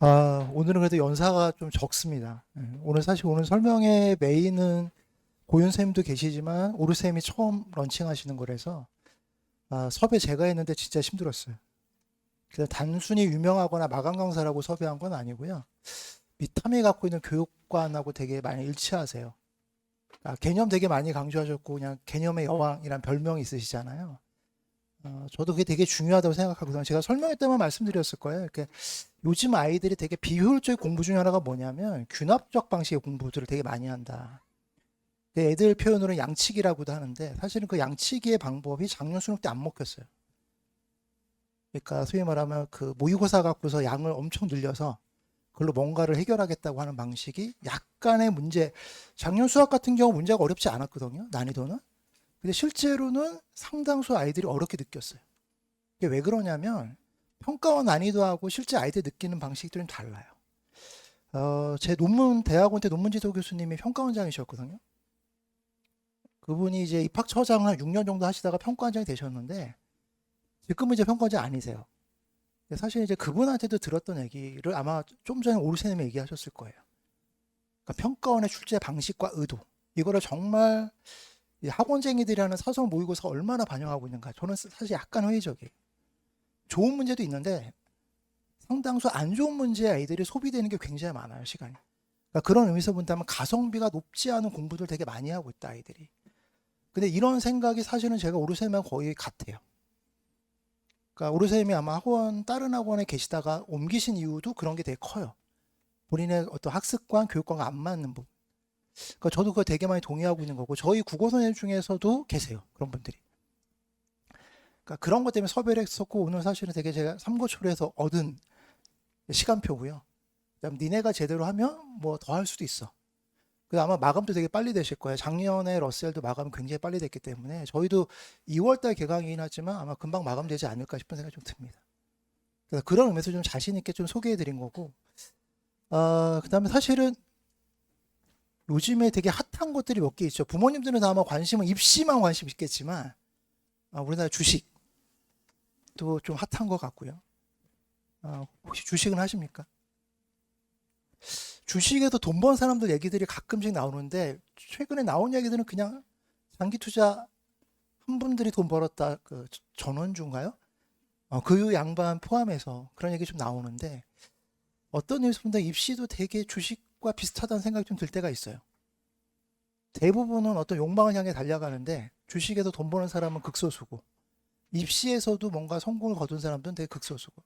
오늘은 그래도 연사가 좀 적습니다. 오늘 사실 오늘 설명의 메인은 고윤 쌤도 계시지만 오르 쌤이 처음 런칭하시는 거라서 섭외 제가 했는데 진짜 힘들었어요. 그래서 단순히 유명하거나 마감 강사라고 섭외한 건 아니고요. 미탐이 갖고 있는 교육관하고 되게 많이 일치하세요. 개념 되게 많이 강조하셨고 그냥 개념의 여왕이란 별명이 있으시잖아요. 저도 그게 되게 중요하다고 생각하거든요. 제가 설명회 때만 말씀드렸을 거예요. 이렇게 요즘 아이들이 되게 비효율적인 공부 중에 하나가 뭐냐면 균합적 방식의 공부들을 되게 많이 한다. 애들 표현으로는 양치기라고도 하는데 사실은 그 양치기의 방법이 작년 수능 때 안 먹혔어요. 그러니까 소위 말하면 그 모의고사 갖고서 양을 엄청 늘려서 그걸로 뭔가를 해결하겠다고 하는 방식이 약간의 문제. 작년 수학 같은 경우 문제가 어렵지 않았거든요. 난이도는. 근데 실제로는 상당수 아이들이 어렵게 느꼈어요. 이게 왜 그러냐면 평가원 난이도하고 실제 아이들 느끼는 방식들은 달라요. 제 논문 대학원 때 논문지도 교수님이 평가원장이셨거든요. 그분이 이제 입학처장을 한 6년 정도 하시다가 평가원장이 되셨는데 지금은 이제 평가원장 아니세요. 사실 이제 그분한테도 들었던 얘기를 아마 좀 전에 오르세님이 얘기하셨을 거예요. 그러니까 평가원의 출제 방식과 의도 이거를 정말 학원쟁이들이 하는 사설 모의고사가 얼마나 반영하고 있는가. 저는 사실 약간 회의적이에요. 좋은 문제도 있는데 상당수 안 좋은 문제의 아이들이 소비되는 게 굉장히 많아요, 시간이. 그러니까 그런 의미에서 본다면 가성비가 높지 않은 공부들 되게 많이 하고 있다, 아이들이. 근데 이런 생각이 사실은 제가 오르세면 거의 같아요. 그러니까 오르세님이 아마 학원, 다른 학원에 계시다가 옮기신 이유도 그런 게 되게 커요. 본인의 어떤 학습관, 교육관과 안 맞는 부분. 그러니까 저도 그거 되게 많이 동의하고 있는 거고, 저희 국어 선생님 중에서도 계세요. 그런 분들이. 그러니까 그런 것 때문에 섭외를 했었고, 오늘 사실은 되게 제가 삼고초려에서 얻은 시간표고요. 그다음 니네가 제대로 하면 뭐 더 할 수도 있어. 그 아마 마감도 되게 빨리 되실 거예요. 작년에 러셀도 마감이 굉장히 빨리 됐기 때문에 저희도 2월달 개강이긴 하지만 아마 금방 마감되지 않을까 싶은 생각이 좀 듭니다. 그래서 그런 의미에서 좀 자신 있게 좀 소개해 드린 거고, 그다음에 사실은 요즘에 되게 핫한 것들이 몇 개 있죠. 부모님들은 아마 관심은 입시만 관심 있겠지만 우리나라 주식도 좀 핫한 것 같고요. 혹시 주식은 하십니까? 주식에도 돈 번 사람들 얘기들이 가끔씩 나오는데 최근에 나온 얘기들은 그냥 장기 투자 한 분들이 돈 벌었다 그 전원주인가요? 그 양반 포함해서 그런 얘기 좀 나오는데 어떤 뉴스보다 입시도 되게 주식과 비슷하다는 생각이 좀 들 때가 있어요. 대부분은 어떤 욕망을 향해 달려가는데 주식에서 돈 버는 사람은 극소수고 입시에서도 뭔가 성공을 거둔 사람들은 되게 극소수고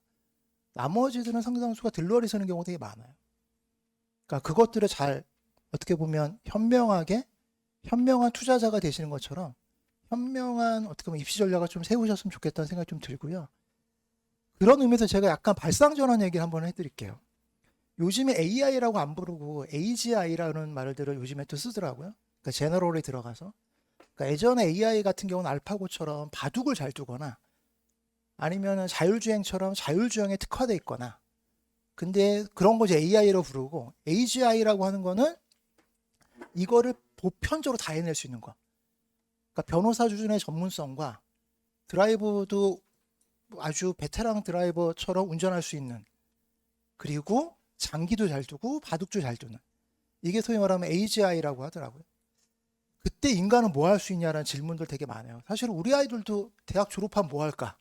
나머지들은 상당수가 들러리 서는 경우가 되게 많아요. 그러니까 그것들을 잘 어떻게 보면 현명한 투자자가 되시는 것처럼 현명한 어떻게 보면 입시 전략을 좀 세우셨으면 좋겠다는 생각이 좀 들고요. 그런 의미에서 제가 약간 발상전환 얘기를 한번 해드릴게요. 요즘에 AI라고 안 부르고 AGI라는 말들을 요즘에 또 쓰더라고요. 그러니까 제너럴에 들어가서. 그러니까 예전에 AI 같은 경우는 알파고처럼 바둑을 잘 두거나 아니면 자율주행처럼 자율주행에 특화돼 있거나 근데 그런 거 이제 AI로 부르고 AGI라고 하는 거는 이거를 보편적으로 다 해낼 수 있는 거. 그러니까 변호사 수준의 전문성과 드라이브도 아주 베테랑 드라이버처럼 운전할 수 있는 그리고 장기도 잘 두고 바둑도 잘 두는 이게 소위 말하면 AGI라고 하더라고요. 그때 인간은 뭐 할 수 있냐라는 질문들 되게 많아요. 사실 우리 아이들도 대학 졸업하면 뭐 할까?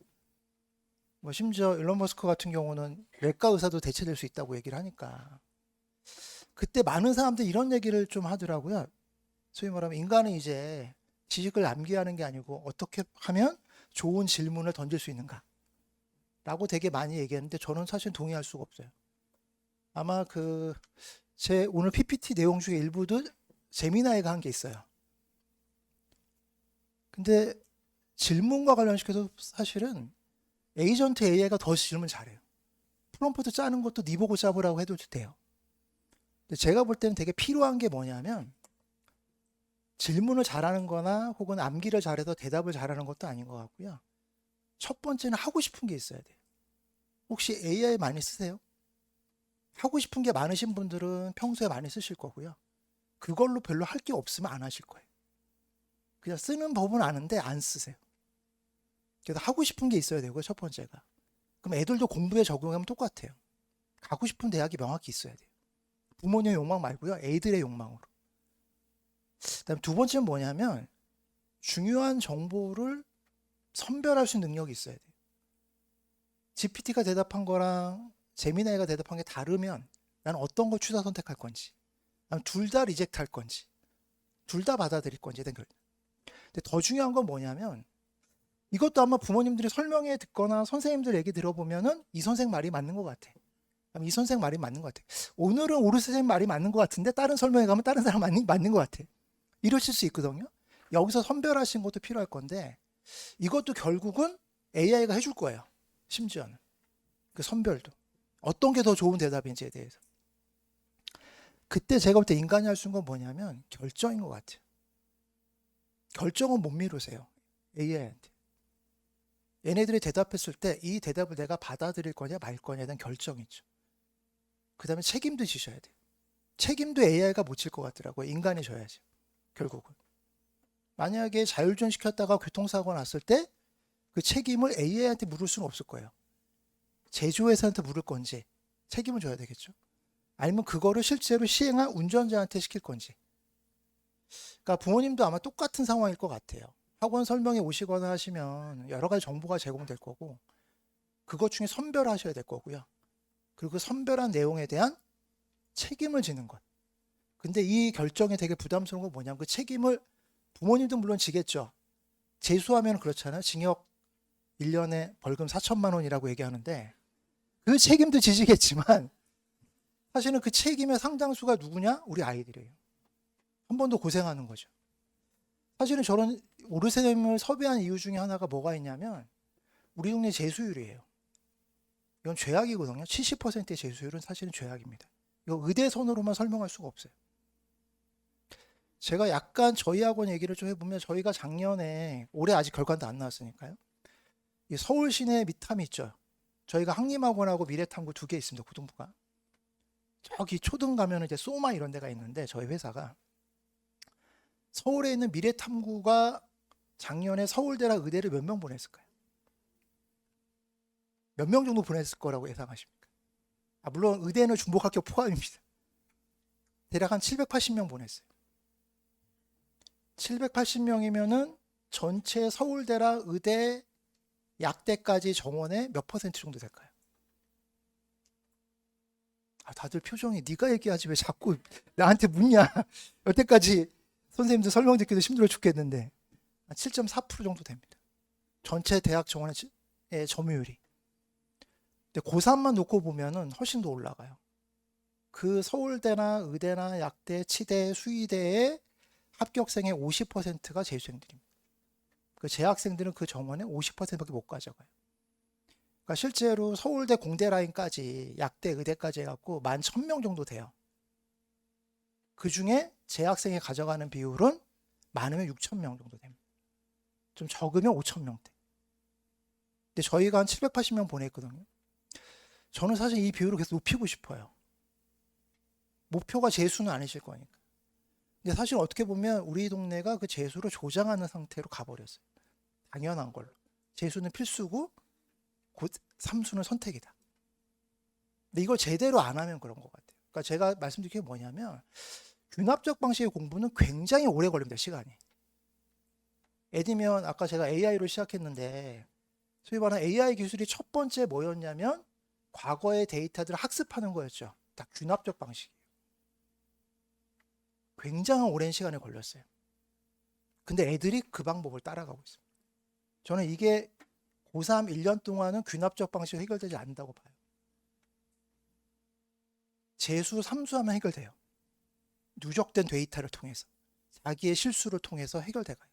뭐 심지어 일론 머스크 같은 경우는 외과 의사도 대체될 수 있다고 얘기를 하니까 그때 많은 사람들이 이런 얘기를 좀 하더라고요. 소위 말하면 인간은 이제 지식을 암기하는 게 아니고 어떻게 하면 좋은 질문을 던질 수 있는가? 라고 되게 많이 얘기했는데 저는 사실 동의할 수가 없어요. 아마 제 오늘 PPT 내용 중에 일부도 재미나이가 한 게 있어요. 근데 질문과 관련시켜서 사실은 에이전트 AI가 더 질문 잘해요. 프롬프트 짜는 것도 네 보고 짜보라고 해도 돼요. 근데 제가 볼 때는 되게 필요한 게 뭐냐면 질문을 잘하는 거나 혹은 암기를 잘해서 대답을 잘하는 것도 아닌 것 같고요. 첫 번째는 하고 싶은 게 있어야 돼요. 혹시 AI 많이 쓰세요? 하고 싶은 게 많으신 분들은 평소에 많이 쓰실 거고요. 그걸로 별로 할 게 없으면 안 하실 거예요. 그냥 쓰는 법은 아는데 안 쓰세요. 그래서 하고 싶은 게 있어야 되고요, 첫 번째가. 그럼 애들도 공부에 적용하면 똑같아요. 가고 싶은 대학이 명확히 있어야 돼요. 부모님의 욕망 말고요. 애들의 욕망으로. 그다음 두 번째는 뭐냐면 중요한 정보를 선별할 수 있는 능력이 있어야 돼요. GPT가 대답한 거랑 제미나이가 대답한 게 다르면 나는 어떤 걸 취사 선택할 건지, 둘 다 리젝트 할 건지, 둘 다 받아들일 건지에 대한 결정. 근데 더 중요한 건 뭐냐면 이것도 아마 부모님들이 설명회 듣거나 선생님들 얘기 들어보면은 이 선생 말이 맞는 것 같아. 이 선생 말이 맞는 것 같아. 오늘은 오르 선생님 말이 맞는 것 같은데 다른 설명회 가면 다른 사람 맞는 것 같아. 이러실 수 있거든요. 여기서 선별하신 것도 필요할 건데 이것도 결국은 AI가 해줄 거예요. 심지어는 그 선별도 어떤 게 더 좋은 대답인지에 대해서. 그때 제가 볼 때 인간이 할 수 있는 건 뭐냐면 결정인 것 같아요. 결정은 못 미루세요. AI한테. 얘네들이 대답했을 때 이 대답을 내가 받아들일 거냐 말 거냐에 대한 결정이죠. 그 다음에 책임도 지셔야 돼요. 책임도 AI가 못 질 것 같더라고요. 인간이 져야죠. 결국은. 만약에 자율주행 시켰다가 교통사고가 났을 때 그 책임을 AI한테 물을 수는 없을 거예요. 제조회사한테 물을 건지 책임을 져야 되겠죠. 아니면 그거를 실제로 시행한 운전자한테 시킬 건지. 그러니까 부모님도 아마 똑같은 상황일 것 같아요. 학원 설명회 오시거나 하시면 여러 가지 정보가 제공될 거고 그것 중에 선별하셔야 될 거고요. 그리고 그 선별한 내용에 대한 책임을 지는 것. 근데 이 결정이 되게 부담스러운 건 뭐냐면 그 책임을 부모님도 물론 지겠죠. 재수하면 그렇잖아요. 징역 1년에 벌금 4천만 원이라고 얘기하는데 그 책임도 지시겠지만 사실은 그 책임의 상당수가 누구냐? 우리 아이들이에요. 한 번 더 고생하는 거죠. 사실은 저런 오르세님을 섭외한 이유 중에 하나가 뭐가 있냐면 우리 동네 재수율이에요. 이건 죄악이거든요. 70%의 재수율은 사실은 죄악입니다. 이거 의대선으로만 설명할 수가 없어요. 제가 약간 저희 학원 얘기를 좀 해보면 저희가 작년에 올해 아직 결과도 안 나왔으니까요. 이 서울 시내 미탐이 있죠. 저희가 항림학원하고 미래탐구 2개 있습니다. 고등부가. 저기 초등 가면 이제 소마 이런 데가 있는데 저희 회사가 서울에 있는 미래탐구가 작년에 서울대랑 의대를 몇 명 보냈을까요? 몇 명 정도 보냈을 거라고 예상하십니까? 물론 의대는 중복합격 포함입니다. 대략 한 780명 보냈어요. 780명이면은 전체 서울대랑 의대 약대까지 정원의 몇 퍼센트 정도 될까요? 다들 표정이 네가 얘기하지 왜 자꾸 나한테 묻냐. 여태까지 선생님들 설명 듣기도 힘들어 죽겠는데 7.4% 정도 됩니다. 전체 대학 정원의 점유율이. 근데 고3만 놓고 보면은 훨씬 더 올라가요. 그 서울대나 의대나 약대, 치대, 수의대의 합격생의 50%가 재수생들입니다. 그 재학생들은 그 정원의 50%밖에 못 가져가요. 그러니까 실제로 서울대 공대 라인까지 약대, 의대까지 해갖고 11,000명 정도 돼요. 그 중에 재학생이 가져가는 비율은 많으면 6,000명 정도 됩니다. 좀 적으면 5,000명대. 근데 저희가 한 780명 보냈거든요. 저는 사실 이 비율을 계속 높이고 싶어요. 목표가 재수는 아니실 거니까. 근데 사실 어떻게 보면 우리 동네가 그 재수를 조장하는 상태로 가버렸어요. 당연한 걸로. 재수는 필수고 곧 삼수는 선택이다. 근데 이걸 제대로 안 하면 그런 것 같아요. 그러니까 제가 말씀드린 게 뭐냐면 균합적 방식의 공부는 굉장히 오래 걸립니다. 시간이. 예를 들면 아까 제가 AI로 시작했는데 소위 말하는 AI 기술이 첫 번째 뭐였냐면 과거의 데이터들을 학습하는 거였죠. 다 균합적 방식이에요. 굉장히 오랜 시간이 걸렸어요. 근데 애들이 그 방법을 따라가고 있습니다. 저는 이게 고3 1년 동안은 균합적 방식으로 해결되지 않는다고 봐요. 재수, 삼수하면 해결돼요. 누적된 데이터를 통해서. 자기의 실수를 통해서 해결돼가요.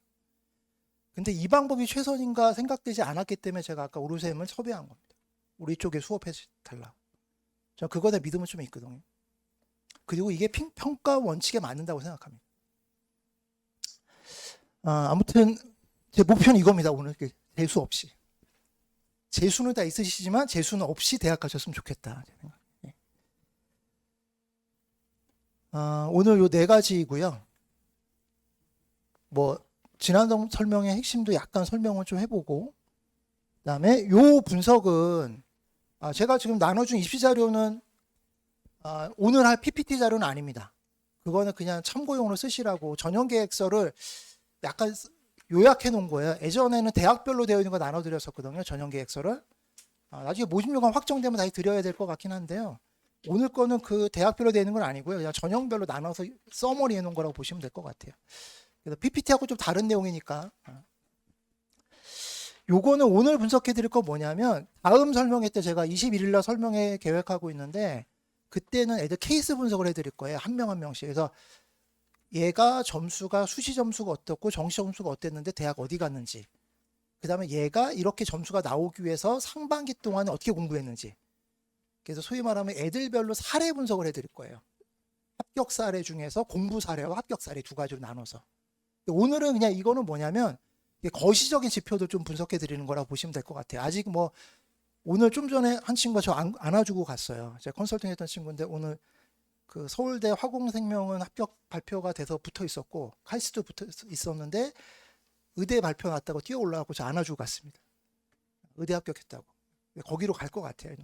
근데 이 방법이 최선인가 생각되지 않았기 때문에 제가 아까 오르셈을 섭외한 겁니다. 우리 쪽에 수업해달라고. 저는 그거에 대한 믿음은 좀 있거든요. 그리고 이게 평가 원칙에 맞는다고 생각합니다. 아무튼 제 목표는 이겁니다. 오늘 재수 없이. 재수는 다 있으시지만 재수는 없이 대학 가셨으면 좋겠다. 오늘 요 4가지이고요. 지난 설명의 핵심도 약간 설명을 좀 해보고, 그 다음에 요 분석은 제가 지금 나눠준 입시 자료는 오늘 할 PPT 자료는 아닙니다. 그거는 그냥 참고용으로 쓰시라고 전형계획서를 약간 요약해 놓은 거예요. 예전에는 대학별로 되어 있는 거 나눠드렸었거든요. 전형계획서를. 나중에 모집요강 확정되면 다시 드려야 될 것 같긴 한데요. 오늘 거는 그 대학별로 되어 있는 건 아니고요. 그냥 전형별로 나눠서 서머리 해놓은 거라고 보시면 될 것 같아요. 그래서 PPT하고 좀 다른 내용이니까. 요거는 오늘 분석해 드릴 거 뭐냐면 다음 설명회 때 제가 21일 날 설명회 계획하고 있는데 그때는 애들 케이스 분석을 해 드릴 거예요. 한 명 한 명씩. 그래서 얘가 점수가 수시 점수가 어떻고 정시 점수가 어땠는데 대학 어디 갔는지, 그 다음에 얘가 이렇게 점수가 나오기 위해서 상반기 동안에 어떻게 공부했는지, 그래서 소위 말하면 애들별로 사례 분석을 해드릴 거예요. 합격 사례 중에서 공부 사례와 합격 사례 두 가지로 나눠서. 오늘은 그냥 이거는 뭐냐면 거시적인 지표들 좀 분석해 드리는 거라고 보시면 될 것 같아요. 아직 뭐 오늘 좀 전에 한 친구가 저 안아주고 갔어요. 제가 컨설팅 했던 친구인데 오늘 그 서울대 화공생명은 합격 발표가 돼서 붙어 있었고 칼스도 붙어 있었는데 의대 발표 났다고 뛰어 올라가고 저 안아주고 갔습니다. 의대 합격했다고. 거기로 갈 것 같아요.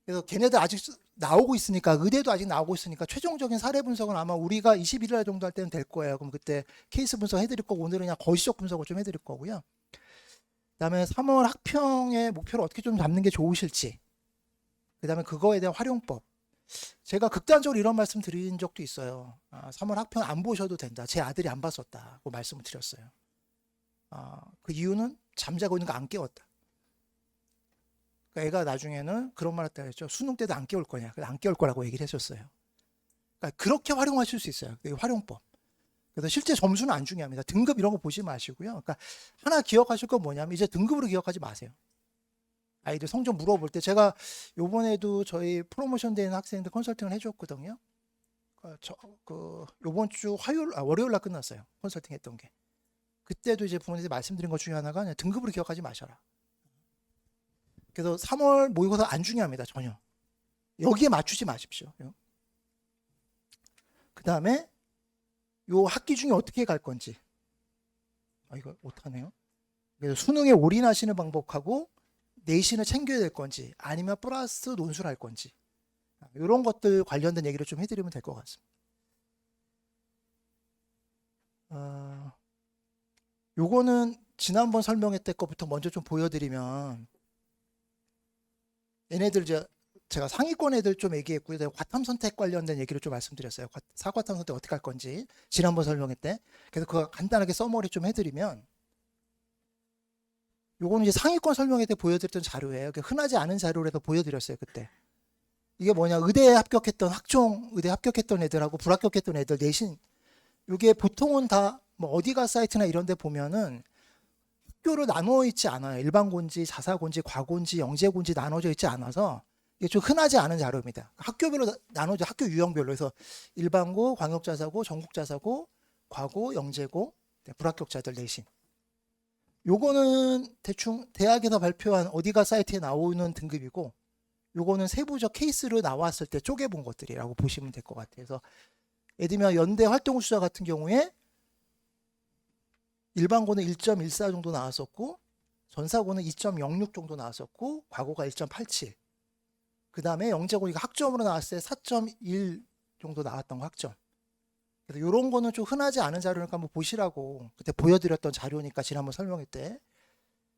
그래서 걔네들 아직 나오고 있으니까, 의대도 아직 나오고 있으니까 최종적인 사례 분석은 아마 우리가 21일 정도 할 때는 될 거예요. 그럼 그때 케이스 분석 해드릴 거고 오늘은 그냥 거시적 분석을 좀 해드릴 거고요. 그다음에 3월 학평의 목표를 어떻게 좀 잡는 게 좋으실지, 그다음에 그거에 대한 활용법. 제가 극단적으로 이런 말씀 드린 적도 있어요. 3월 학평 안 보셔도 된다. 제 아들이 안 봤었다고 말씀을 드렸어요. 그 이유는 잠자고 있는 거 안 깨웠다. 그러니까 애가 나중에는 그런 말 했다 했죠. 수능 때도 안 깨울 거냐. 그래서 안 깨울 거라고 얘기를 해줬어요. 그러니까 그렇게 활용하실 수 있어요. 활용법. 그래서 실제 점수는 안 중요합니다. 등급 이런 거 보지 마시고요. 그러니까 하나 기억하실 건 뭐냐면 이제 등급으로 기억하지 마세요. 아이들 성적 물어볼 때 제가 요번에도 저희 프로모션 되는 학생들 컨설팅을 해줬거든요. 요번 주 월요일 날 끝났어요. 컨설팅 했던 게. 그때도 이제 부모님한테 말씀드린 것 중에 하나가 그냥 등급으로 기억하지 마셔라. 그래서 3월 모의고사 안 중요합니다. 전혀. 여기에 맞추지 마십시오. 그 다음에 요 학기 중에 어떻게 갈 건지. 이거 못하네요. 그래서 수능에 올인하시는 방법하고 내신을 챙겨야 될 건지 아니면 플러스 논술을 할 건지 이런 것들 관련된 얘기를 좀 해드리면 될 것 같습니다. 요거는 지난번 설명했던 것부터 먼저 좀 보여드리면 얘네들 제가 상위권 애들 좀 얘기했고요. 과탐 선택 관련된 얘기를 좀 말씀드렸어요. 사과탐 선택 어떻게 할 건지 지난번 설명회 때. 그래서 그거 간단하게 서머리 좀 해드리면 요거는 이제 상위권 설명회 때 보여드렸던 자료예요. 흔하지 않은 자료라서 보여드렸어요. 그때. 이게 뭐냐, 의대에 합격했던 학종 의대 합격했던 애들하고 불합격했던 애들 내신, 이게 보통은 다 뭐 어디가 사이트나 이런 데 보면은 학교로 나누어 있지 않아요. 일반고인지 자사고인지 과고인지 영재고인지 나눠져 있지 않아서 이게 좀 흔하지 않은 자료입니다. 학교별로 나눠져, 학교 유형별로 해서 일반고, 광역자사고, 전국자사고, 과고, 영재고, 불합격자들 내신. 요거는 대충 대학에서 발표한 어디가 사이트에 나오는 등급이고, 요거는 세부적 케이스로 나왔을 때 쪼개본 것들이라고 보시면 될 것 같아요. 그래서 예를 들면 연대 활동수자 같은 경우에 일반고는 1.14 정도 나왔었고 전사고는 2.06 정도 나왔었고 과고가 1.87. 그 다음에 영재고 이거 학점으로 나왔을 때 4.1 정도 나왔던 거 학점. 그래서 이런 거는 좀 흔하지 않은 자료니까 한번 보시라고 그때 보여드렸던 자료니까 지난번 설명회 때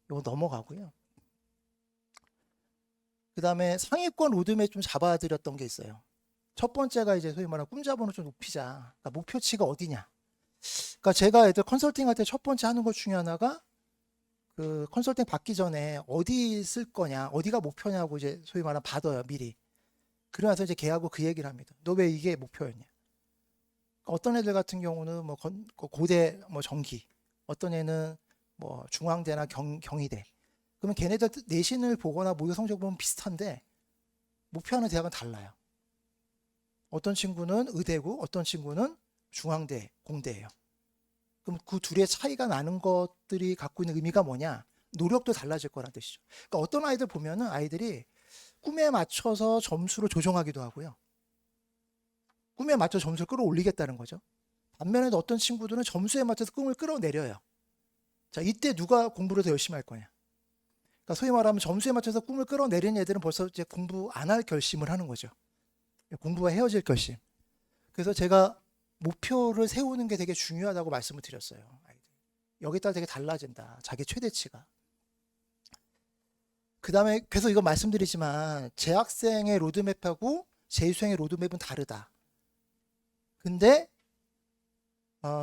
이거 넘어가고요. 그 다음에 상위권 로드맵 좀 잡아드렸던 게 있어요. 첫 번째가 이제 소위 말하는 꿈자본을 좀 높이자. 그러니까 목표치가 어디냐. 그러니까 제가 애들 컨설팅 할 때 첫 번째 하는 것 중에 하나가 그 컨설팅 받기 전에 어디 쓸 거냐, 어디가 목표냐고 이제 소위 말하는 받아요, 미리. 그러면서 이제 걔하고 그 얘기를 합니다. 너 왜 이게 목표였냐? 어떤 애들 같은 경우는 뭐 고대 뭐 정기, 어떤 애는 뭐 중앙대나 경희대. 그러면 걔네들 내신을 보거나 모의 성적 보면 비슷한데 목표하는 대학은 달라요. 어떤 친구는 의대고 어떤 친구는 중앙대, 공대예요. 그럼 그 둘의 차이가 나는 것들이 갖고 있는 의미가 뭐냐? 노력도 달라질 거란 뜻이죠. 그러니까 어떤 아이들 보면은 아이들이 꿈에 맞춰서 점수를 조정하기도 하고요. 꿈에 맞춰 점수를 끌어올리겠다는 거죠. 반면에 어떤 친구들은 점수에 맞춰서 꿈을 끌어내려요. 자, 이때 누가 공부를 더 열심히 할 거냐? 그러니까 소위 말하면 점수에 맞춰서 꿈을 끌어내리는 애들은 벌써 이제 공부 안 할 결심을 하는 거죠. 공부와 헤어질 결심. 그래서 제가 목표를 세우는 게 되게 중요하다고 말씀을 드렸어요. 여기 따라 되게 달라진다. 자기 최대치가. 그 다음에 계속 이거 말씀드리지만 재학생의 로드맵하고 재수생의 로드맵은 다르다. 근데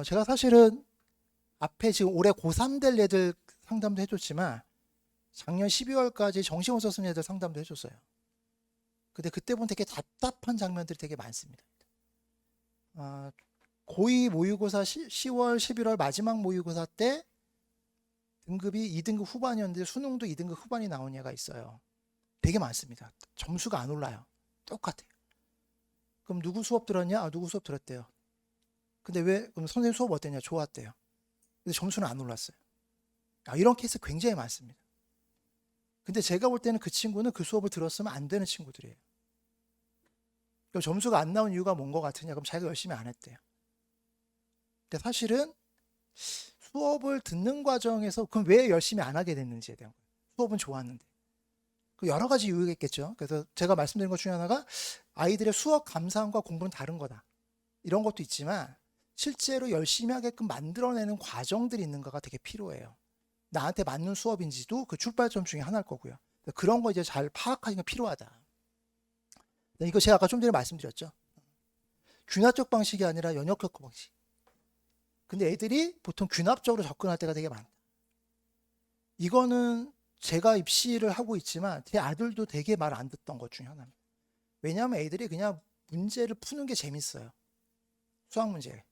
제가 사실은 앞에 지금 올해 고3 될 애들 상담도 해줬지만 작년 12월까지 정시원서 쓰는 애들 상담도 해줬어요. 근데 그때 보면 되게 답답한 장면들이 되게 많습니다. 고2 모의고사 10월, 11월 마지막 모의고사 때 등급이 2등급 후반이었는데 수능도 2등급 후반이 나온 애가 있어요. 되게 많습니다. 점수가 안 올라요. 똑같아요. 그럼 누구 수업 들었냐? 누구 수업 들었대요. 근데 왜? 그럼 선생님 수업 어땠냐? 좋았대요. 근데 점수는 안 올랐어요. 이런 케이스 굉장히 많습니다. 근데 제가 볼 때는 그 친구는 그 수업을 들었으면 안 되는 친구들이에요. 그럼 점수가 안 나온 이유가 뭔 것 같으냐? 그럼 자기가 열심히 안 했대요. 근데 사실은 수업을 듣는 과정에서 그럼 왜 열심히 안 하게 됐는지에 대한 거예요. 수업은 좋았는데. 그 여러 가지 이유겠죠. 그래서 제가 말씀드린 것 중에 하나가 아이들의 수업 감상과 공부는 다른 거다. 이런 것도 있지만 실제로 열심히 하게끔 만들어내는 과정들이 있는가가 되게 필요해요. 나한테 맞는 수업인지도 그 출발점 중에 하나일 거고요. 그런 거 이제 잘 파악하기가 필요하다. 이거 제가 아까 좀 전에 말씀드렸죠. 균합적 방식이 아니라 연역적 방식. 근데 애들이 보통 균합적으로 접근할 때가 되게 많다. 이거는 제가 입시를 하고 있지만 제 아들도 되게 말 안 듣던 것 중에 하나입니다. 왜냐하면 애들이 그냥 문제를 푸는 게 재밌어요. 수학 문제.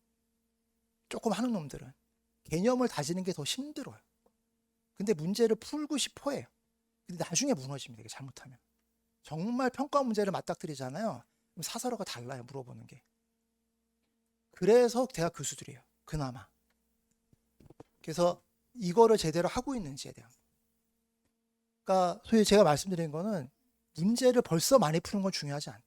조금 하는 놈들은. 개념을 다지는 게 더 힘들어요. 근데 문제를 풀고 싶어 해요. 근데 나중에 무너집니다. 이게 잘못하면. 정말 평가 문제를 맞닥뜨리잖아요. 그럼 사설어가 달라요. 물어보는 게. 그래서 대학 교수들이에요. 그나마. 그래서 이거를 제대로 하고 있는지에 대한. 그러니까 소위 제가 말씀드린 거는 문제를 벌써 많이 푸는 건 중요하지 않다.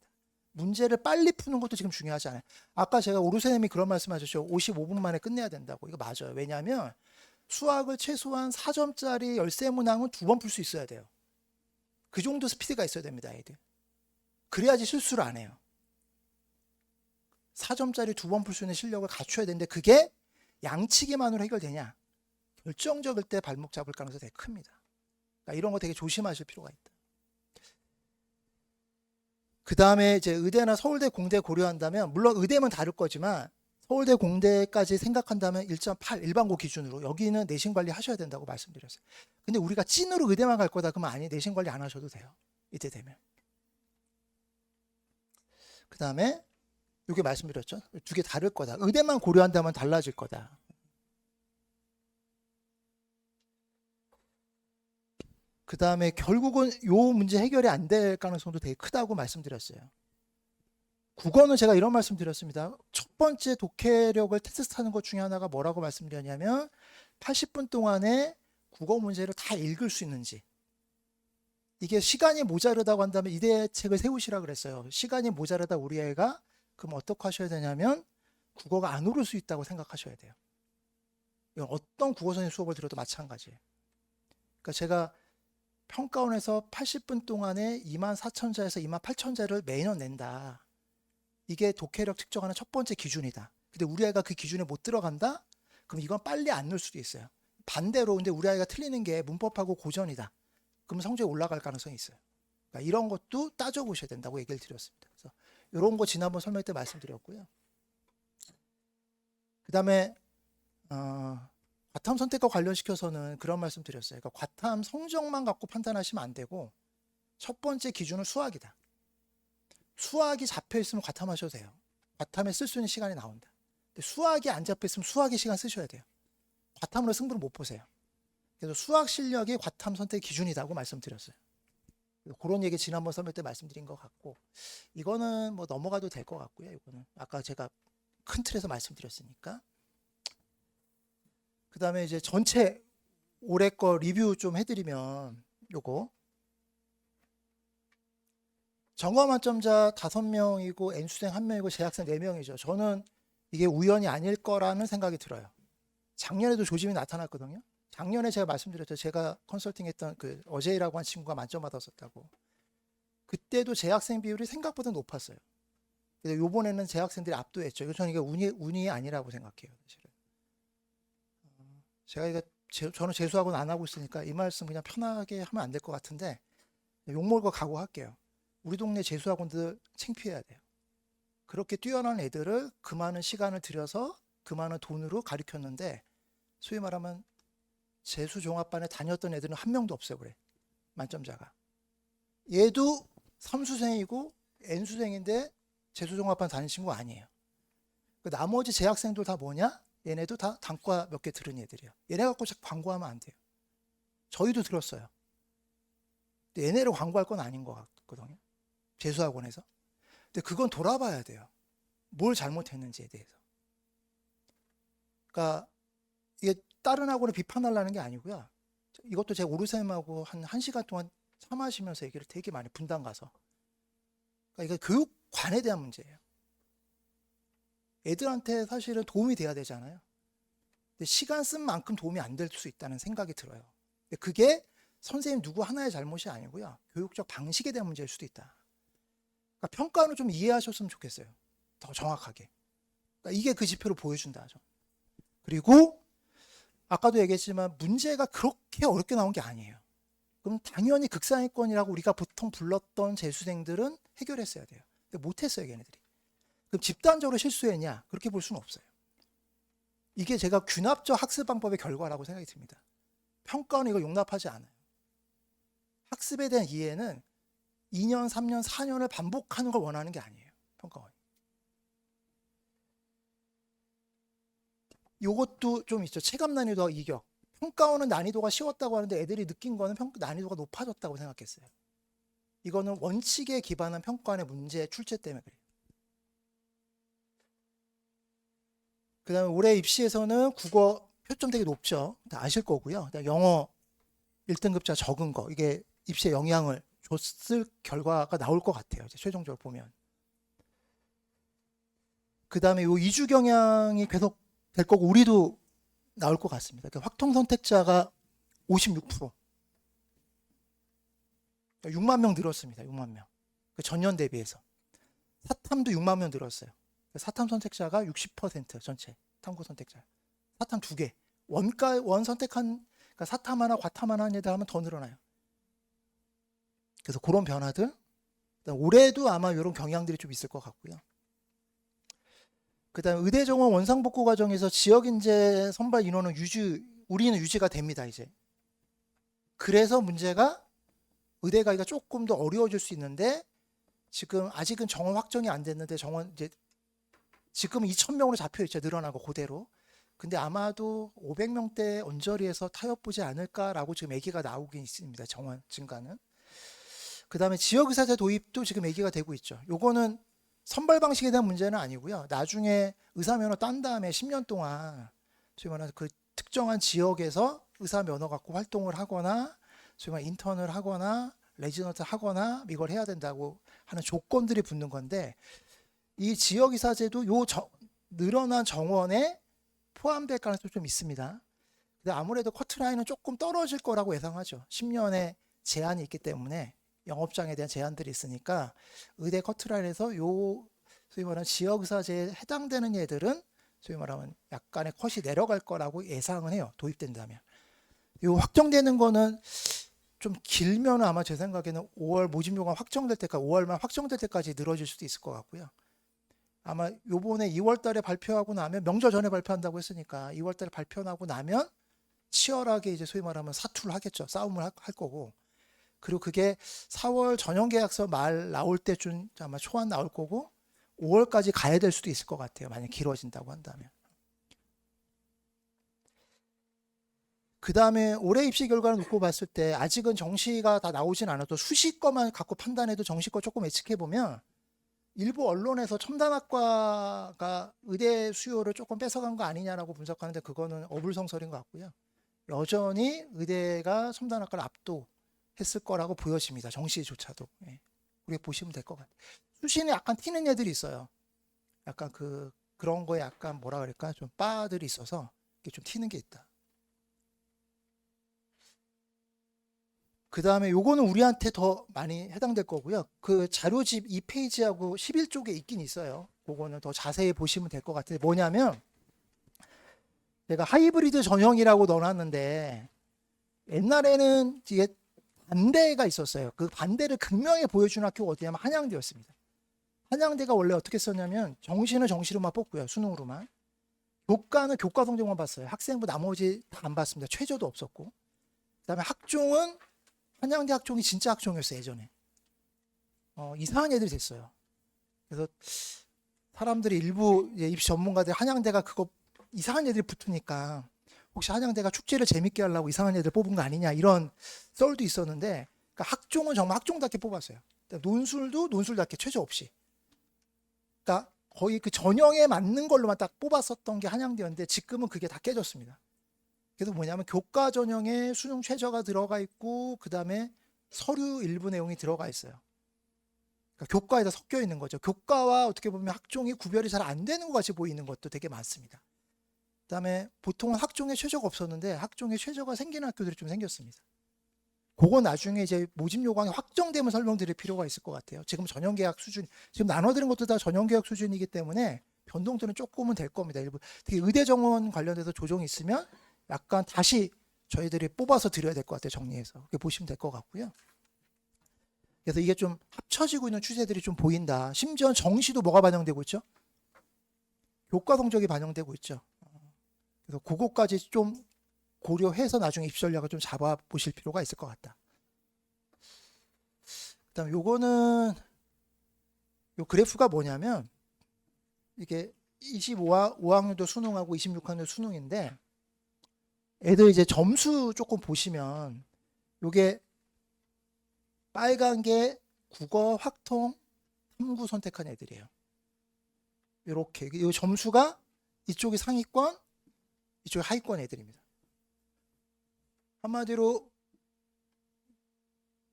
문제를 빨리 푸는 것도 지금 중요하지 않아요. 아까 제가 오르세님이 그런 말씀하셨죠. 55분 만에 끝내야 된다고. 이거 맞아요. 왜냐하면 수학을 최소한 4점짜리 13문항은 2번 풀 수 있어야 돼요. 그 정도 스피드가 있어야 됩니다. 아이들. 그래야지 실수를 안 해요. 4점짜리 2번 풀 수 있는 실력을 갖춰야 되는데 그게 양치기만으로 해결되냐? 결정적일 때 발목 잡을 가능성이 되게 큽니다. 그러니까 이런 거 되게 조심하실 필요가 있다. 그 다음에 이제 의대나 서울대, 공대 고려한다면 물론 의대면 다를 거지만 서울대, 공대까지 생각한다면 1.8 일반고 기준으로 여기는 내신 관리 하셔야 된다고 말씀드렸어요. 근데 우리가 찐으로 의대만 갈 거다 그러면 아니 내신 관리 안 하셔도 돼요. 이때 되면. 그 다음에 이게 말씀드렸죠. 두 개 다를 거다. 의대만 고려한다면 달라질 거다. 그 다음에 결국은 이 문제 해결이 안 될 가능성도 되게 크다고 말씀드렸어요. 국어는 제가 이런 말씀 드렸습니다. 첫 번째 독해력을 테스트하는 것 중에 하나가 뭐라고 말씀드렸냐면 80분 동안에 국어 문제를 다 읽을 수 있는지. 이게 시간이 모자르다고 한다면 이 대책을 세우시라 그랬어요. 시간이 모자르다 우리 애가 그럼 어떻게 하셔야 되냐면 국어가 안 오를 수 있다고 생각하셔야 돼요. 이건 어떤 국어 선생님 수업을 들어도 마찬가지예요. 그러니까 제가 평가원에서 80분 동안에 24,000자에서 28,000자를 매년 낸다. 이게 독해력 측정하는 첫 번째 기준이다. 근데 우리 아이가 그 기준에 못 들어간다? 그럼 이건 빨리 안 넣을 수도 있어요. 반대로 근데 우리 아이가 틀리는 게 문법하고 고전이다. 그럼 성적이 올라갈 가능성이 있어요. 그러니까 이런 것도 따져보셔야 된다고 얘기를 드렸습니다. 그래서 이런 거 지난번 설명 때 말씀드렸고요. 그 다음에 과탐 선택과 관련시켜서는 그런 말씀 드렸어요. 그러니까 과탐 성적만 갖고 판단하시면 안 되고 첫 번째 기준은 수학이다. 수학이 잡혀 있으면 과탐하셔도 돼요. 과탐에 쓸 수 있는 시간이 나온다. 근데 수학이 안 잡혀 있으면 수학의 시간 쓰셔야 돼요. 과탐으로 승부를 못 보세요. 그래서 수학 실력이 과탐 선택 기준이라고 말씀드렸어요. 그런 얘기 지난번 설명 때 말씀드린 것 같고 이거는 뭐 넘어가도 될 것 같고요. 이거는 아까 제가 큰 틀에서 말씀드렸으니까. 그 다음에 이제 전체 올해 거 리뷰 좀 해드리면 요거 정과 만점자 5명이고 N수생 1명이고 재학생 4명이죠. 저는 이게 우연이 아닐 거라는 생각이 들어요. 작년에도 조짐이 나타났거든요. 작년에 제가 말씀드렸죠. 제가 컨설팅했던 그 어제이라고 한 친구가 만점 받았었다고. 그때도 재학생 비율이 생각보다 높았어요. 근데 요번에는 재학생들이 압도했죠. 이거 저는 이게 운이 아니라고 생각해요. 사실은. 제가 이거 저는 재수학은 안 하고 있으니까 이 말씀 그냥 편하게 하면 안 될 것 같은데 욕먹을 거 각오할게요. 우리 동네 재수학원들 창피해야 돼요. 그렇게 뛰어난 애들을 그 많은 시간을 들여서 그 많은 돈으로 가르쳤는데 소위 말하면 재수종합반에 다녔던 애들은 한 명도 없어요. 그래. 만점자가. 얘도 삼수생이고 N수생인데 재수종합반 다닌 친구 아니에요. 그 나머지 재학생들 다 뭐냐? 얘네도 다 단과 몇 개 들은 애들이에요. 얘네 갖고 자꾸 광고하면 안 돼요. 저희도 들었어요. 근데 얘네를 광고할 건 아닌 것 같거든요. 재수학원에서. 근데 그건 돌아봐야 돼요. 뭘 잘못했는지에 대해서. 그러니까 이게 다른 학원을 비판하려는 게 아니고요. 이것도 제가 오르쌤하고 한 1시간 동안 차 마시면서 얘기를 되게 많이 분당 가서. 그러니까 이거 교육관에 대한 문제예요. 애들한테 사실은 도움이 돼야 되잖아요. 근데 시간 쓴 만큼 도움이 안 될 수 있다는 생각이 들어요. 근데 그게 선생님 누구 하나의 잘못이 아니고요. 교육적 방식에 대한 문제일 수도 있다. 그러니까 평가는 좀 이해하셨으면 좋겠어요. 더 정확하게. 그러니까 이게 그 지표를 보여준다. 그리고 아까도 얘기했지만 문제가 그렇게 어렵게 나온 게 아니에요. 그럼 당연히 극상위권이라고 우리가 보통 불렀던 재수생들은 해결했어야 돼요. 근데 못했어요, 걔네들이. 그럼 집단적으로 실수했냐? 그렇게 볼 수는 없어요. 이게 제가 균합적 학습 방법의 결과라고 생각이 듭니다. 평가는 이거 용납하지 않아요. 학습에 대한 이해는 2년, 3년, 4년을 반복하는 걸 원하는 게 아니에요. 평가원이. 요것도 좀 있죠. 체감 난이도와 이격. 평가원은 난이도가 쉬웠다고 하는데 애들이 느낀 거는 난이도가 높아졌다고 생각했어요. 이거는 원칙에 기반한 평가원의 문제 출제 때문에 그래요. 그 다음에 올해 입시에서는 국어 표점 되게 높죠. 다 아실 거고요. 영어 1등급자 적은 거. 이게 입시에 영향을 줬을 결과가 나올 것 같아요. 이제 최종적으로 보면. 그 다음에 요 이주 경향이 계속 될 거고 우리도 나올 것 같습니다. 그러니까 확통 선택자가 56%. 6만 명 늘었습니다. 6만 명. 그 전년 대비해서. 사탐도 6만 명 늘었어요. 사탐 선택자가 60% 전체 탐구 선택자. 사탐 2개. 원 선택한 그러니까 사탐 하나 과탐 하나 한 애들 하면 더 늘어나요. 그래서 그런 변화들. 올해도 아마 이런 경향들이 좀 있을 것 같고요. 그 다음에 의대 정원 원상복구 과정에서 지역인재 선발 인원은 우리는 유지가 됩니다, 이제. 그래서 문제가 의대 가기가 조금 더 어려워질 수 있는데, 지금 아직은 정원 확정이 안 됐는데, 정원 이제, 지금 2,000명으로 잡혀 있죠, 늘어나고, 그대로. 근데 아마도 500명대 언저리에서 타협 보지 않을까라고 지금 얘기가 나오긴 있습니다, 정원 증가는. 그 다음에 지역의사제 도입도 지금 얘기가 되고 있죠. 요거는 선발 방식에 대한 문제는 아니고요. 나중에 의사 면허 딴 다음에 10년 동안 소위 말하는 그 특정한 지역에서 의사 면허 갖고 활동을 하거나 소위 말하는 인턴을 하거나 레지던트 하거나 이걸 해야 된다고 하는 조건들이 붙는 건데 이 지역의사제도 늘어난 정원에 포함될 가능성이 좀 있습니다. 근데 아무래도 커트라인은 조금 떨어질 거라고 예상하죠. 10년의 제한이 있기 때문에 영업장에 대한 제한들이 있으니까 의대 커트라인에서 요 소위 말하는 지역의사제에 해당되는 얘들은 소위 말하면 약간의 컷이 내려갈 거라고 예상은 해요. 도입된다면. 요 확정되는 거는 좀 길면 아마 제 생각에는 5월 모집료가 확정될 때까지 5월만 확정될 때까지 늘어질 수도 있을 것 같고요. 아마 요번에 2월 달에 발표하고 나면 명절 전에 발표한다고 했으니까 2월 달에 발표하고 나면 치열하게 이제 소위 말하면 사투를 하겠죠. 싸움을 할 거고. 그리고 그게 4월 전형계약서 말 나올 때쯤 아마 초안 나올 거고 5월까지 가야 될 수도 있을 것 같아요. 만약 길어진다고 한다면. 그 다음에 올해 입시 결과를 놓고 봤을 때 아직은 정시가 다 나오진 않아도 수시 거만 갖고 판단해도 정시 거 조금 예측해보면 일부 언론에서 첨단학과가 의대 수요를 조금 뺏어간 거 아니냐라고 분석하는데 그거는 어불성설인 것 같고요. 여전히 의대가 첨단학과를 압도했을 거라고 보여집니다. 정시조차도. 예. 우리가 보시면 될 것 같아요. 수시는 약간 튀는 애들이 있어요. 약간 그런 거에 약간 뭐라 그럴까 좀 바들이 있어서 이게 좀 튀는 게 있다. 그 다음에 요거는 우리한테 더 많이 해당될 거고요. 그 자료집 2페이지하고 11쪽에 있긴 있어요. 그거는 더 자세히 보시면 될 것 같아요. 뭐냐면 제가 하이브리드 전형이라고 넣어놨는데 옛날에는 이게 반대가 있었어요. 그 반대를 극명히 보여주는 학교가 어디냐면 한양대였습니다. 한양대가 원래 어떻게 썼냐면 정시는 정시로만 뽑고요. 수능으로만. 교과는 교과 성적만 봤어요. 학생부 나머지 다 안 봤습니다. 최저도 없었고. 그다음에 학종은 한양대 학종이 진짜 학종이었어요. 예전에. 이상한 애들이 됐어요. 그래서 사람들이 일부 입시 전문가들 한양대가 그거 이상한 애들이 붙으니까 혹시 한양대가 축제를 재밌게 하려고 이상한 애들 뽑은 거 아니냐 이런 썰도 있었는데 그러니까 학종은 정말 학종답게 뽑았어요. 논술도 논술답게 최저 없이. 그러니까 거의 그 전형에 맞는 걸로만 딱 뽑았었던 게 한양대였는데 지금은 그게 다 깨졌습니다. 그래서 뭐냐면 교과 전형에 수능 최저가 들어가 있고 그 다음에 서류 일부 내용이 들어가 있어요. 그러니까 교과에다 섞여 있는 거죠. 교과와 어떻게 보면 학종이 구별이 잘 안 되는 것 같이 보이는 것도 되게 많습니다. 그다음에 보통은 학종에 최저가 없었는데 학종에 최저가 생기는 학교들이 좀 생겼습니다. 그거 나중에 이제 모집 요강이 확정되면 설명드릴 필요가 있을 것 같아요. 지금 전형계약 수준, 지금 나눠드린 것도 다 전형계약 수준이기 때문에 변동들은 조금은 될 겁니다. 일부 특히 의대 정원 관련돼서 조정이 있으면 약간 다시 저희들이 뽑아서 드려야 될 것 같아요. 정리해서 그렇게 보시면 될 것 같고요. 그래서 이게 좀 합쳐지고 있는 추세들이 좀 보인다. 심지어 정시도 뭐가 반영되고 있죠? 교과 성적이 반영되고 있죠. 그래서 그거까지 좀 고려해서 나중에 입시 전략을 좀 잡아 보실 필요가 있을 것 같다. 그다음 요거는 요 그래프가 뭐냐면 이게 25학년도 수능하고 26학년 수능인데 애들 이제 점수 조금 보시면 요게 빨간 게 국어, 확통, 탐구 선택한 애들이에요. 요렇게 이 점수가 이쪽이 상위권, 이쪽이 하위권 애들입니다. 한마디로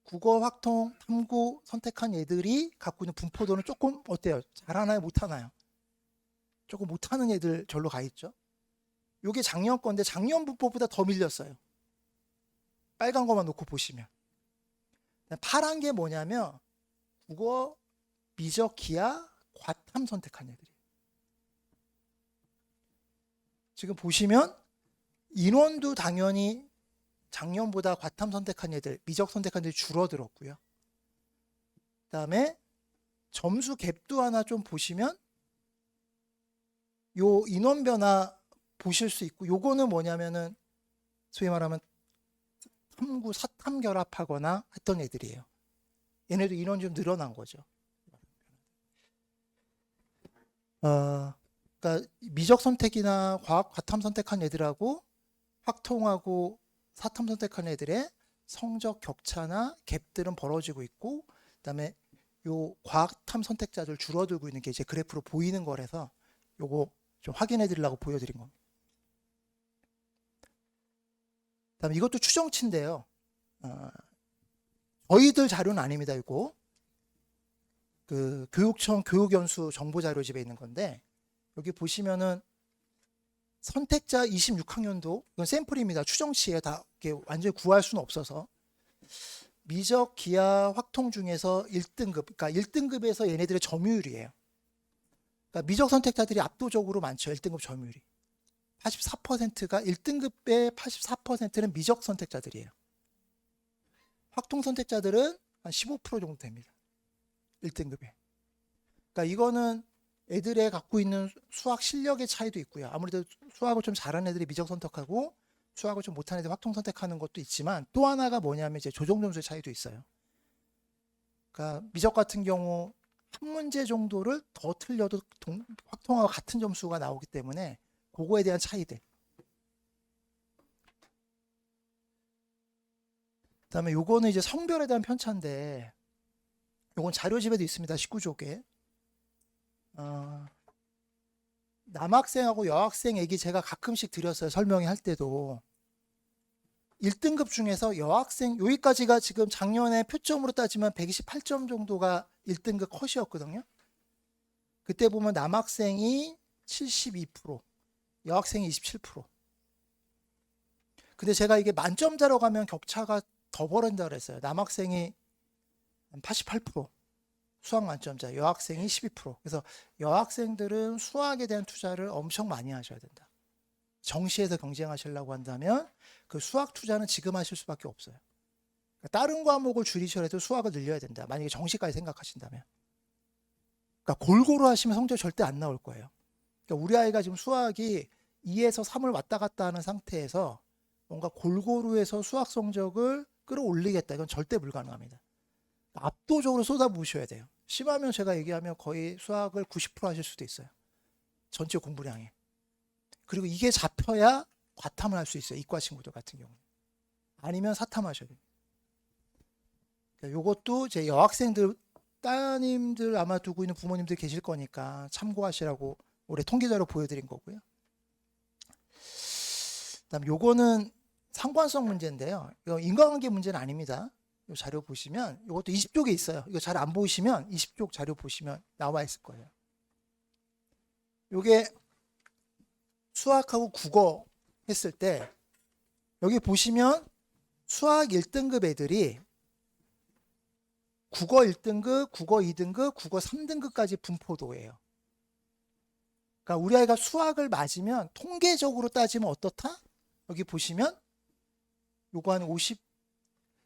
국어, 확통, 탐구 선택한 애들이 갖고 있는 분포도는 조금 어때요? 잘하나요? 못하나요? 조금 못하는 애들 절로 가 있죠. 요게 작년 건데 작년 분포보다 더 밀렸어요. 빨간 거만 놓고 보시면. 파란 게 뭐냐면 국어, 미적, 기하, 과탐 선택한 애들이에요. 지금 보시면 인원도 당연히 작년보다 과탐 선택한 애들, 미적 선택한 애들이 줄어들었고요. 그 다음에 점수 갭도 하나 좀 보시면 요 인원 변화 보실 수 있고 요거는 뭐냐면은 소위 말하면 탐구, 사탐 결합하거나 했던 애들이에요. 얘네도 인원이 좀 늘어난 거죠. 그러니까 미적 선택이나 과학 과탐 선택한 애들하고 확통하고 사탐 선택한 애들의 성적 격차나 갭들은 벌어지고 있고 그다음에 요 과학탐 선택자들 줄어들고 있는 게 이제 그래프로 보이는 거라서 요거 좀 확인해 드리려고 보여드린 겁니다. 그다음에 이것도 추정치인데요. 저희들 자료는 아닙니다. 이거 그 교육청 교육연수 정보자료집에 있는 건데 여기 보시면은 선택자 26학년도 이건 샘플입니다. 추정치에 다 이렇게 완전히 구할 수는 없어서 미적, 기하, 확통 중에서 1등급, 그러니까 1등급에서 얘네들의 점유율이에요. 그러니까 미적 선택자들이 압도적으로 많죠. 1등급 점유율이. 84%가 1등급의 84%는 미적 선택자들이에요. 확통 선택자들은 한 15% 정도 됩니다. 1등급에. 그러니까 이거는 애들의 갖고 있는 수학 실력의 차이도 있고요. 아무래도 수학을 좀 잘하는 애들이 미적 선택하고 수학을 좀 못하는 애들이 확통 선택하는 것도 있지만 또 하나가 뭐냐면 이제 조정 점수의 차이도 있어요. 그러니까 미적 같은 경우 한 문제 정도를 더 틀려도 확통하고 같은 점수가 나오기 때문에 그거에 대한 차이들. 그다음에 요거는 이제 성별에 대한 편차인데 요건 자료집에도 있습니다. 19쪽에. 남학생하고 여학생 얘기 제가 가끔씩 드렸어요. 설명회 할 때도. 1등급 중에서 여학생 여기까지가 지금 작년에 표점으로 따지면 128점 정도가 1등급 컷이었거든요. 그때 보면 남학생이 72%, 여학생이 27%. 근데 제가 이게 만점자로 가면 격차가 더 벌어진다 그랬어요. 남학생이 88%, 수학 만점자, 여학생이 12%. 그래서 여학생들은 수학에 대한 투자를 엄청 많이 하셔야 된다. 정시에서 경쟁하시려고 한다면 그 수학 투자는 지금 하실 수밖에 없어요. 그러니까 다른 과목을 줄이셔도 수학을 늘려야 된다. 만약에 정시까지 생각하신다면. 그러니까 골고루 하시면 성적 절대 안 나올 거예요. 그러니까 우리 아이가 지금 수학이 2에서 3을 왔다 갔다 하는 상태에서 뭔가 골고루 해서 수학 성적을 끌어올리겠다. 이건 절대 불가능합니다. 압도적으로 쏟아부으셔야 돼요. 심하면 제가 얘기하면 거의 수학을 90% 하실 수도 있어요. 전체 공부량에. 그리고 이게 잡혀야 과탐을 할 수 있어요. 이과 친구들 같은 경우는. 아니면 사탐하셔야 돼요. 그러니까 요것도 제 여학생들, 따님들 아마 두고 있는 부모님들 계실 거니까 참고하시라고 올해 통계자료 보여드린 거고요. 그다음 요거는 상관성 문제인데요. 이거 인과관계 문제는 아닙니다. 이 자료 보시면 이것도 20쪽에 있어요. 이거 잘 안 보시면 20쪽 자료 보시면 나와 있을 거예요. 요게 수학하고 국어 했을 때 여기 보시면 수학 1등급 애들이 국어 1등급, 국어 2등급, 국어 3등급까지 분포도예요. 그러니까 우리 아이가 수학을 맞으면 통계적으로 따지면 어떻다? 여기 보시면 요거 한 50,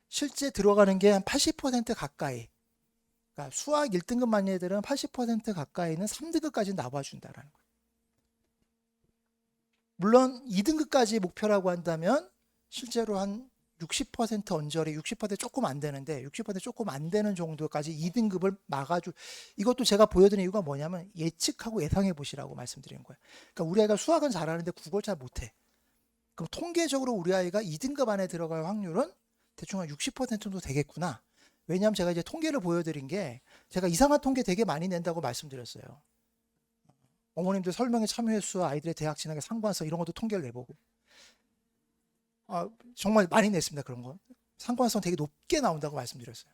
실제 들어가는 게 한 80% 가까이. 그러니까 수학 1등급 맞는 애들은 80% 가까이는 3등급까지 나와준다라는 거예요. 물론 2등급까지 목표라고 한다면 실제로 한 60% 언저리, 60% 조금 안 되는데 60% 조금 안 되는 정도까지 2등급을 막아주. 이것도 제가 보여드린 이유가 뭐냐면 예측하고 예상해 보시라고 말씀드리는 거예요. 그러니까 우리 아이가 수학은 잘하는데 국어를 잘 못해. 그럼 통계적으로 우리 아이가 2등급 안에 들어갈 확률은 대충 한 60% 정도 되겠구나. 왜냐하면 제가 이제 통계를 보여드린 게 제가 이상한 통계 되게 많이 낸다고 말씀드렸어요. 어머님들 설명회 참여 횟수와 아이들의 대학 진학의 상관성 이런 것도 통계를 내보고 정말 많이 냈습니다. 그런 거 상관성 되게 높게 나온다고 말씀드렸어요.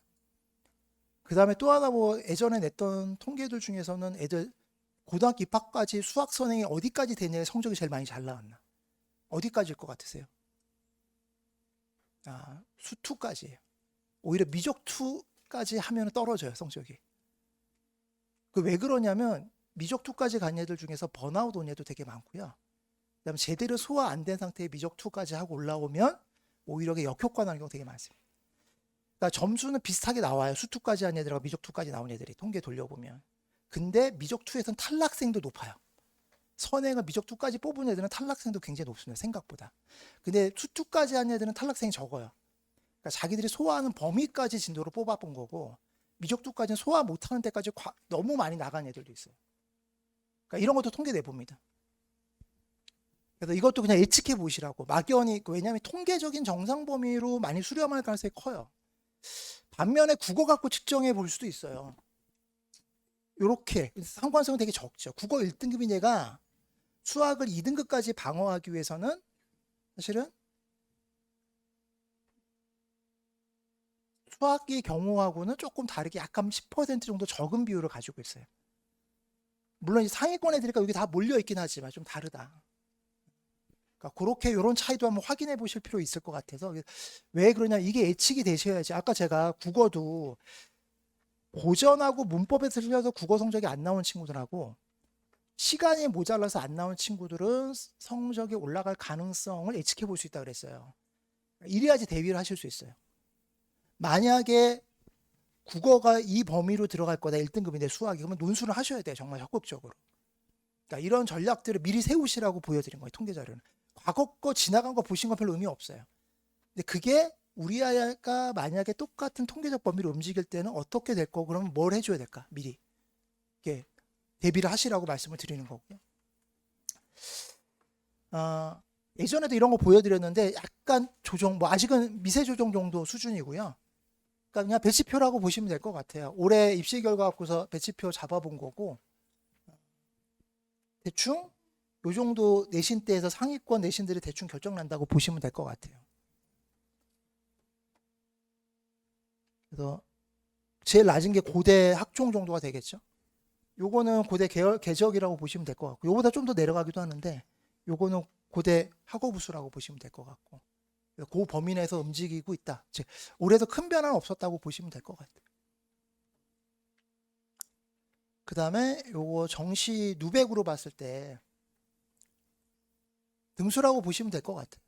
그 다음에 또 하나 뭐 예전에 냈던 통계들 중에서는 애들 고등학교 입학까지 수학 선행이 어디까지 되냐에 성적이 제일 많이 잘 나왔나. 어디까지일 것 같으세요? 수2까지예요. 오히려 미적2까지 하면 떨어져요, 성적이. 그 왜 그러냐면 미적2까지 간 애들 중에서 번아웃 온 애도 되게 많고요. 그다음에 제대로 소화 안 된 상태의 미적2까지 하고 올라오면 오히려 역효과 나는 경우가 되게 많습니다. 그러니까 점수는 비슷하게 나와요. 수2까지 한 애들하고 미적2까지 나온 애들이 통계 돌려보면. 근데 미적2에서는 탈락생도 높아요. 선행을 미적2까지 뽑은 애들은 탈락생도 굉장히 높습니다. 생각보다. 근데 수2까지 한 애들은 탈락생이 적어요. 그러니까 자기들이 소화하는 범위까지 진도로 뽑아본 거고 미적2까지는 소화 못하는 데까지 너무 많이 나간 애들도 있어요. 그러니까 이런 것도 통계 내봅니다. 그래서 이것도 그냥 예측해 보시라고. 막연히, 왜냐하면 통계적인 정상 범위로 많이 수렴할 가능성이 커요. 반면에 국어 갖고 측정해 볼 수도 있어요. 이렇게 상관성은 되게 적죠. 국어 1등급인 얘가 수학을 2등급까지 방어하기 위해서는 사실은 수학의 경우하고는 조금 다르게 약간 10% 정도 적은 비율을 가지고 있어요. 물론 상위권 애들이니까 여기 다 몰려 있긴 하지만 좀 다르다. 그러니까 그렇게 이런 차이도 한번 확인해 보실 필요 있을 것 같아서. 왜 그러냐, 이게 예측이 되셔야지. 아까 제가 국어도 고전하고 문법에 틀려서 국어 성적이 안 나온 친구들하고 시간이 모자라서 안 나온 친구들은 성적이 올라갈 가능성을 예측해 볼 수 있다고 그랬어요. 이래야지 대비를 하실 수 있어요. 만약에 국어가 이 범위로 들어갈 거다, 1등급인데 수학이, 그러면 논술을 하셔야 돼요. 정말 적극적으로. 그러니까 이런 전략들을 미리 세우시라고 보여드린 거예요. 통계자료는. 과거 거 지나간 거 보신 건 별로 의미 없어요. 근데 그게 우리 아이가 만약에 똑같은 통계적 범위로 움직일 때는 어떻게 될 거고, 그러면 뭘 해줘야 될까? 미리 이렇게 대비를 하시라고 말씀을 드리는 거고요. 예전에도 이런 거 보여드렸는데 약간 조정, 뭐 아직은 미세 조정 정도 수준이고요. 그러니까 그냥 배치표라고 보시면 될 것 같아요. 올해 입시 결과 갖고서 배치표 잡아본 거고, 대충 요 정도 내신대에서 상위권 내신들이 대충 결정 난다고 보시면 될 것 같아요. 그래서 제일 낮은 게 고대 학종 정도가 되겠죠. 요거는 고대 계적이라고 보시면 될 것 같고, 요보다 좀 더 내려가기도 하는데 요거는 고대 학업우수라고 보시면 될 것 같고, 그 범위 내에서 움직이고 있다. 즉 올해도 큰 변화는 없었다고 보시면 될 것 같아요. 그 다음에 요거 정시 누백으로 봤을 때 등수라고 보시면 될 것 같아요.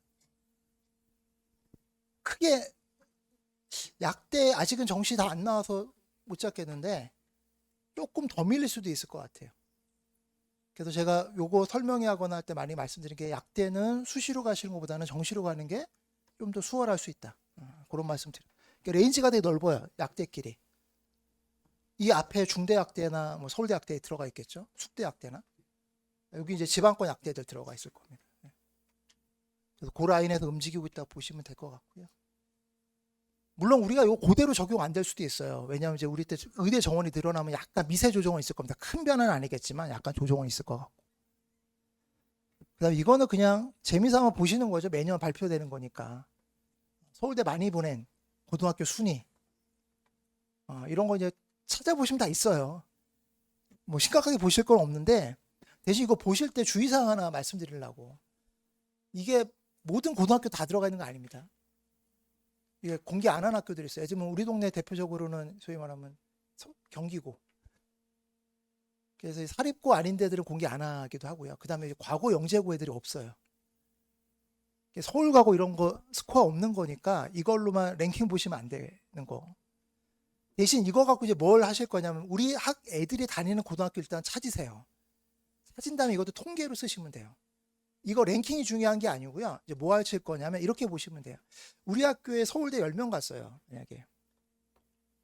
크게 약대 아직은 정시 다 안 나와서 못 잡겠는데 조금 더 밀릴 수도 있을 것 같아요. 그래서 제가 요거 설명하거나 할 때 많이 말씀드린 게 약대는 수시로 가시는 것보다는 정시로 가는 게 좀 더 수월할 수 있다. 그런 말씀 드려요. 그러니까 레인지가 되게 넓어요. 약대끼리. 이 앞에 중대 약대나 뭐 서울대 약대에 들어가 있겠죠. 숙대 약대나. 여기 이제 지방권 약대들 들어가 있을 겁니다. 그래서 그 라인에서 움직이고 있다고 보시면 될 것 같고요. 물론 우리가 이거 그대로 적용 안 될 수도 있어요. 왜냐하면 이제 우리 때 의대 정원이 늘어나면 약간 미세 조정은 있을 겁니다. 큰 변화는 아니겠지만 약간 조정은 있을 것 같고. 그다음에 이거는 그냥 재미삼아 보시는 거죠. 매년 발표되는 거니까. 서울대 많이 보낸 고등학교 순위 이런 거 이제 찾아보시면 다 있어요. 뭐 심각하게 보실 건 없는데 대신 이거 보실 때 주의사항 하나 말씀드리려고. 이게 모든 고등학교 다 들어가 있는 거 아닙니다. 이게 공개 안 한 학교들이 있어요. 요즘은 우리 동네 대표적으로는 소위 말하면 경기고. 그래서 사립고 아닌 데들은 공개 안 하기도 하고요. 그 다음에 과거 영재고 애들이 없어요. 서울 가고 이런 거 스코어 없는 거니까 이걸로만 랭킹 보시면 안 되는 거. 대신 이거 갖고 이제 뭘 하실 거냐면 우리 학 애들이 다니는 고등학교 일단 찾으세요. 찾은 다음에 이것도 통계로 쓰시면 돼요. 이거 랭킹이 중요한 게 아니고요. 이제 뭐 하실 거냐면 이렇게 보시면 돼요. 우리 학교에 서울대 10명 갔어요. 만약에.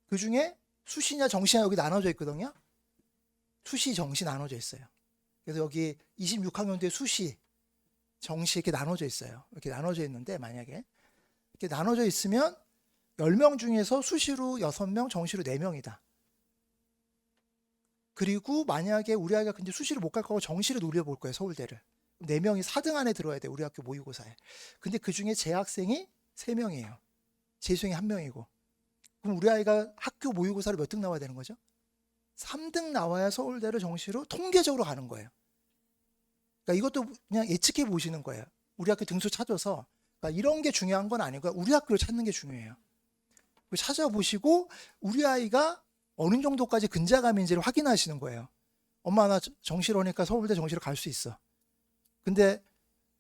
그 중에 수시냐 정시냐 여기 나눠져 있거든요. 수시 정시 나눠져 있어요. 그래서 여기 26학년도에 수시 정시 이렇게 나눠져 있어요. 이렇게 나눠져 있는데 만약에 이렇게 나눠져 있으면 10명 중에서 수시로 6명, 정시로 4명이다. 그리고 만약에 우리 아이가 근데 수시를 못 갈 거고 정시를 노려볼 거예요. 서울대를. 4명이 4등 안에 들어야 돼. 우리 학교 모의고사에. 근데 그 중에 재학생이 3명이에요. 재수생이 1명이고. 그럼 우리 아이가 학교 모의고사로 몇 등 나와야 되는 거죠? 3등 나와야 서울대를 정시로 통계적으로 가는 거예요. 그러니까 이것도 그냥 예측해 보시는 거예요. 우리 학교 등수 찾아서. 그러니까 이런 게 중요한 건 아니고 우리 학교를 찾는 게 중요해요. 찾아보시고 우리 아이가 어느 정도까지 근자감인지를 확인하시는 거예요. 엄마 나 정시로 오니까 서울대 정시로 갈 수 있어. 근데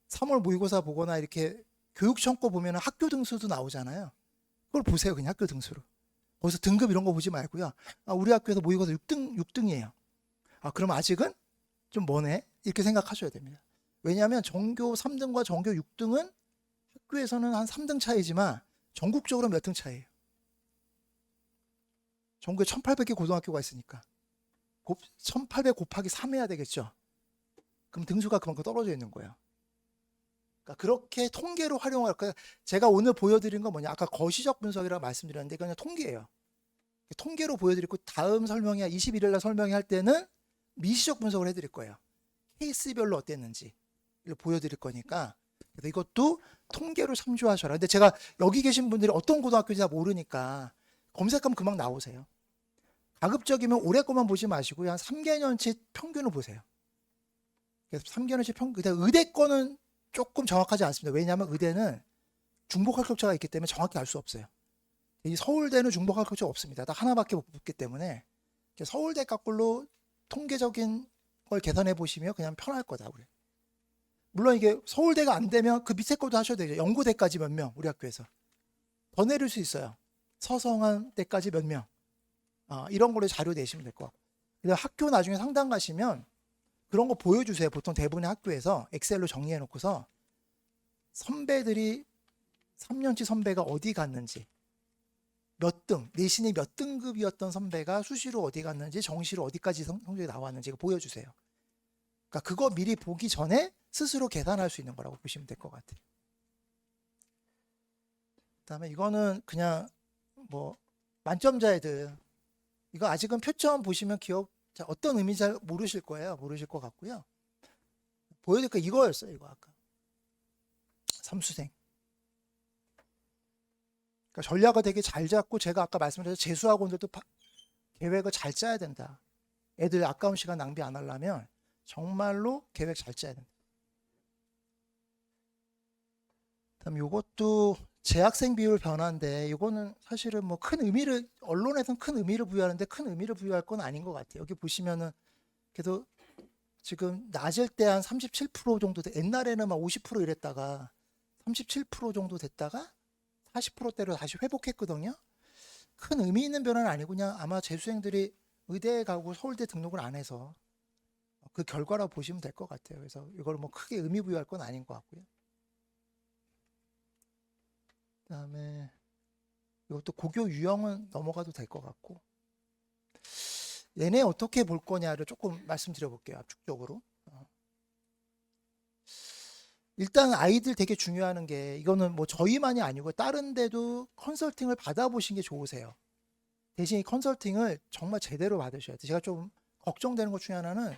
3월 모의고사 보거나 이렇게 교육청 거 보면 학교 등수도 나오잖아요. 그걸 보세요. 그냥 학교 등수로. 거기서 등급 이런 거 보지 말고요. 우리 학교에서 모의고사 6등이에요. 그럼 아직은 좀 머네. 이렇게 생각하셔야 됩니다. 왜냐하면 전교 3등과 전교 6등은 학교에서는 한 3등 차이지만 전국적으로 몇 등 차이예요. 전국에 1800개 고등학교가 있으니까 1800 곱하기 3 해야 되겠죠. 그럼 등수가 그만큼 떨어져 있는 거예요. 그러니까 그렇게 통계로 활용할 거예요. 제가 오늘 보여드린 건 뭐냐. 아까 거시적 분석이라고 말씀드렸는데 그냥 통계예요. 통계로 보여드리고 다음 설명회 21일 날 설명회 때는 미시적 분석을 해드릴 거예요. 케이스별로 어땠는지 보여드릴 거니까 그래서 이것도 통계로 참조하셔라. 근데 제가 여기 계신 분들이 어떤 고등학교인지 다 모르니까 검색하면 금방 나오세요. 가급적이면 올해 것만 보지 마시고 한 3개년치 평균을 보세요. 그래서 3개년치 평균. 의대 거는 조금 정확하지 않습니다. 왜냐하면 의대는 중복 합격자가 있기 때문에 정확히 알 수 없어요. 이 서울대는 중복 합격자가 없습니다. 딱 하나밖에 못 붙기 때문에 서울대 값걸로 통계적인 걸 계산해 보시면 그냥 편할 거다. 우리. 물론 이게 서울대가 안 되면 그 밑에 것도 하셔도 되죠. 연고대까지 몇 명 우리 학교에서 더 내릴 수 있어요. 서성한 때까지 몇 명. 이런 걸로 자료 내시면 될 것 같고. 그래서 학교 나중에 상담 가시면 그런 거 보여주세요. 보통 대부분의 학교에서 엑셀로 정리해 놓고서 선배들이 3년치 선배가 어디 갔는지 몇 등, 내신이 몇 등급이었던 선배가 수시로 어디 갔는지 정시로 어디까지 성적이 나왔는지 이거 보여주세요. 그러니까 그거 미리 보기 전에 스스로 계산할 수 있는 거라고 보시면 될 것 같아요. 그다음에 이거는 그냥 뭐 만점자애들 이거 아직은 표점 보시면 어떤 의미인지 잘 모르실 거예요. 모르실 것 같고요. 보여드릴 거 이거였어요. 이거 아까 삼수생. 그러니까 전략을 되게 잘 잡고 제가 아까 말씀드린 재수학원들도 계획을 잘 짜야 된다. 애들 아까운 시간 낭비 안 하려면 정말로 계획 잘 짜야 된다. 그다음 요것도 재학생 비율 변화인데 이거는 사실은 뭐 큰 의미를 언론에서는 큰 의미를 부여하는데 큰 의미를 부여할 건 아닌 것 같아요. 여기 보시면은 그래도 지금 낮을 때 한 37% 정도 옛날에는 막 50% 이랬다가 37% 정도 됐다가 40%대로 다시 회복했거든요. 큰 의미 있는 변화는 아니고 그냥 아마 재수생들이 의대에 가고 서울대 등록을 안 해서 그 결과라고 보시면 될 것 같아요. 그래서 이걸 뭐 크게 의미 부여할 건 아닌 것 같고요. 그다음에 이것도 고교 유형은 넘어가도 될 것 같고 얘네 어떻게 볼 거냐를 조금 말씀드려 볼게요. 압축적으로. 일단 아이들 되게 중요한 게 이거는 뭐 저희만이 아니고 다른 데도 컨설팅을 받아보신 게 좋으세요. 대신 이 컨설팅을 정말 제대로 받으셔야 돼요. 제가 좀 걱정되는 것 중에 하나는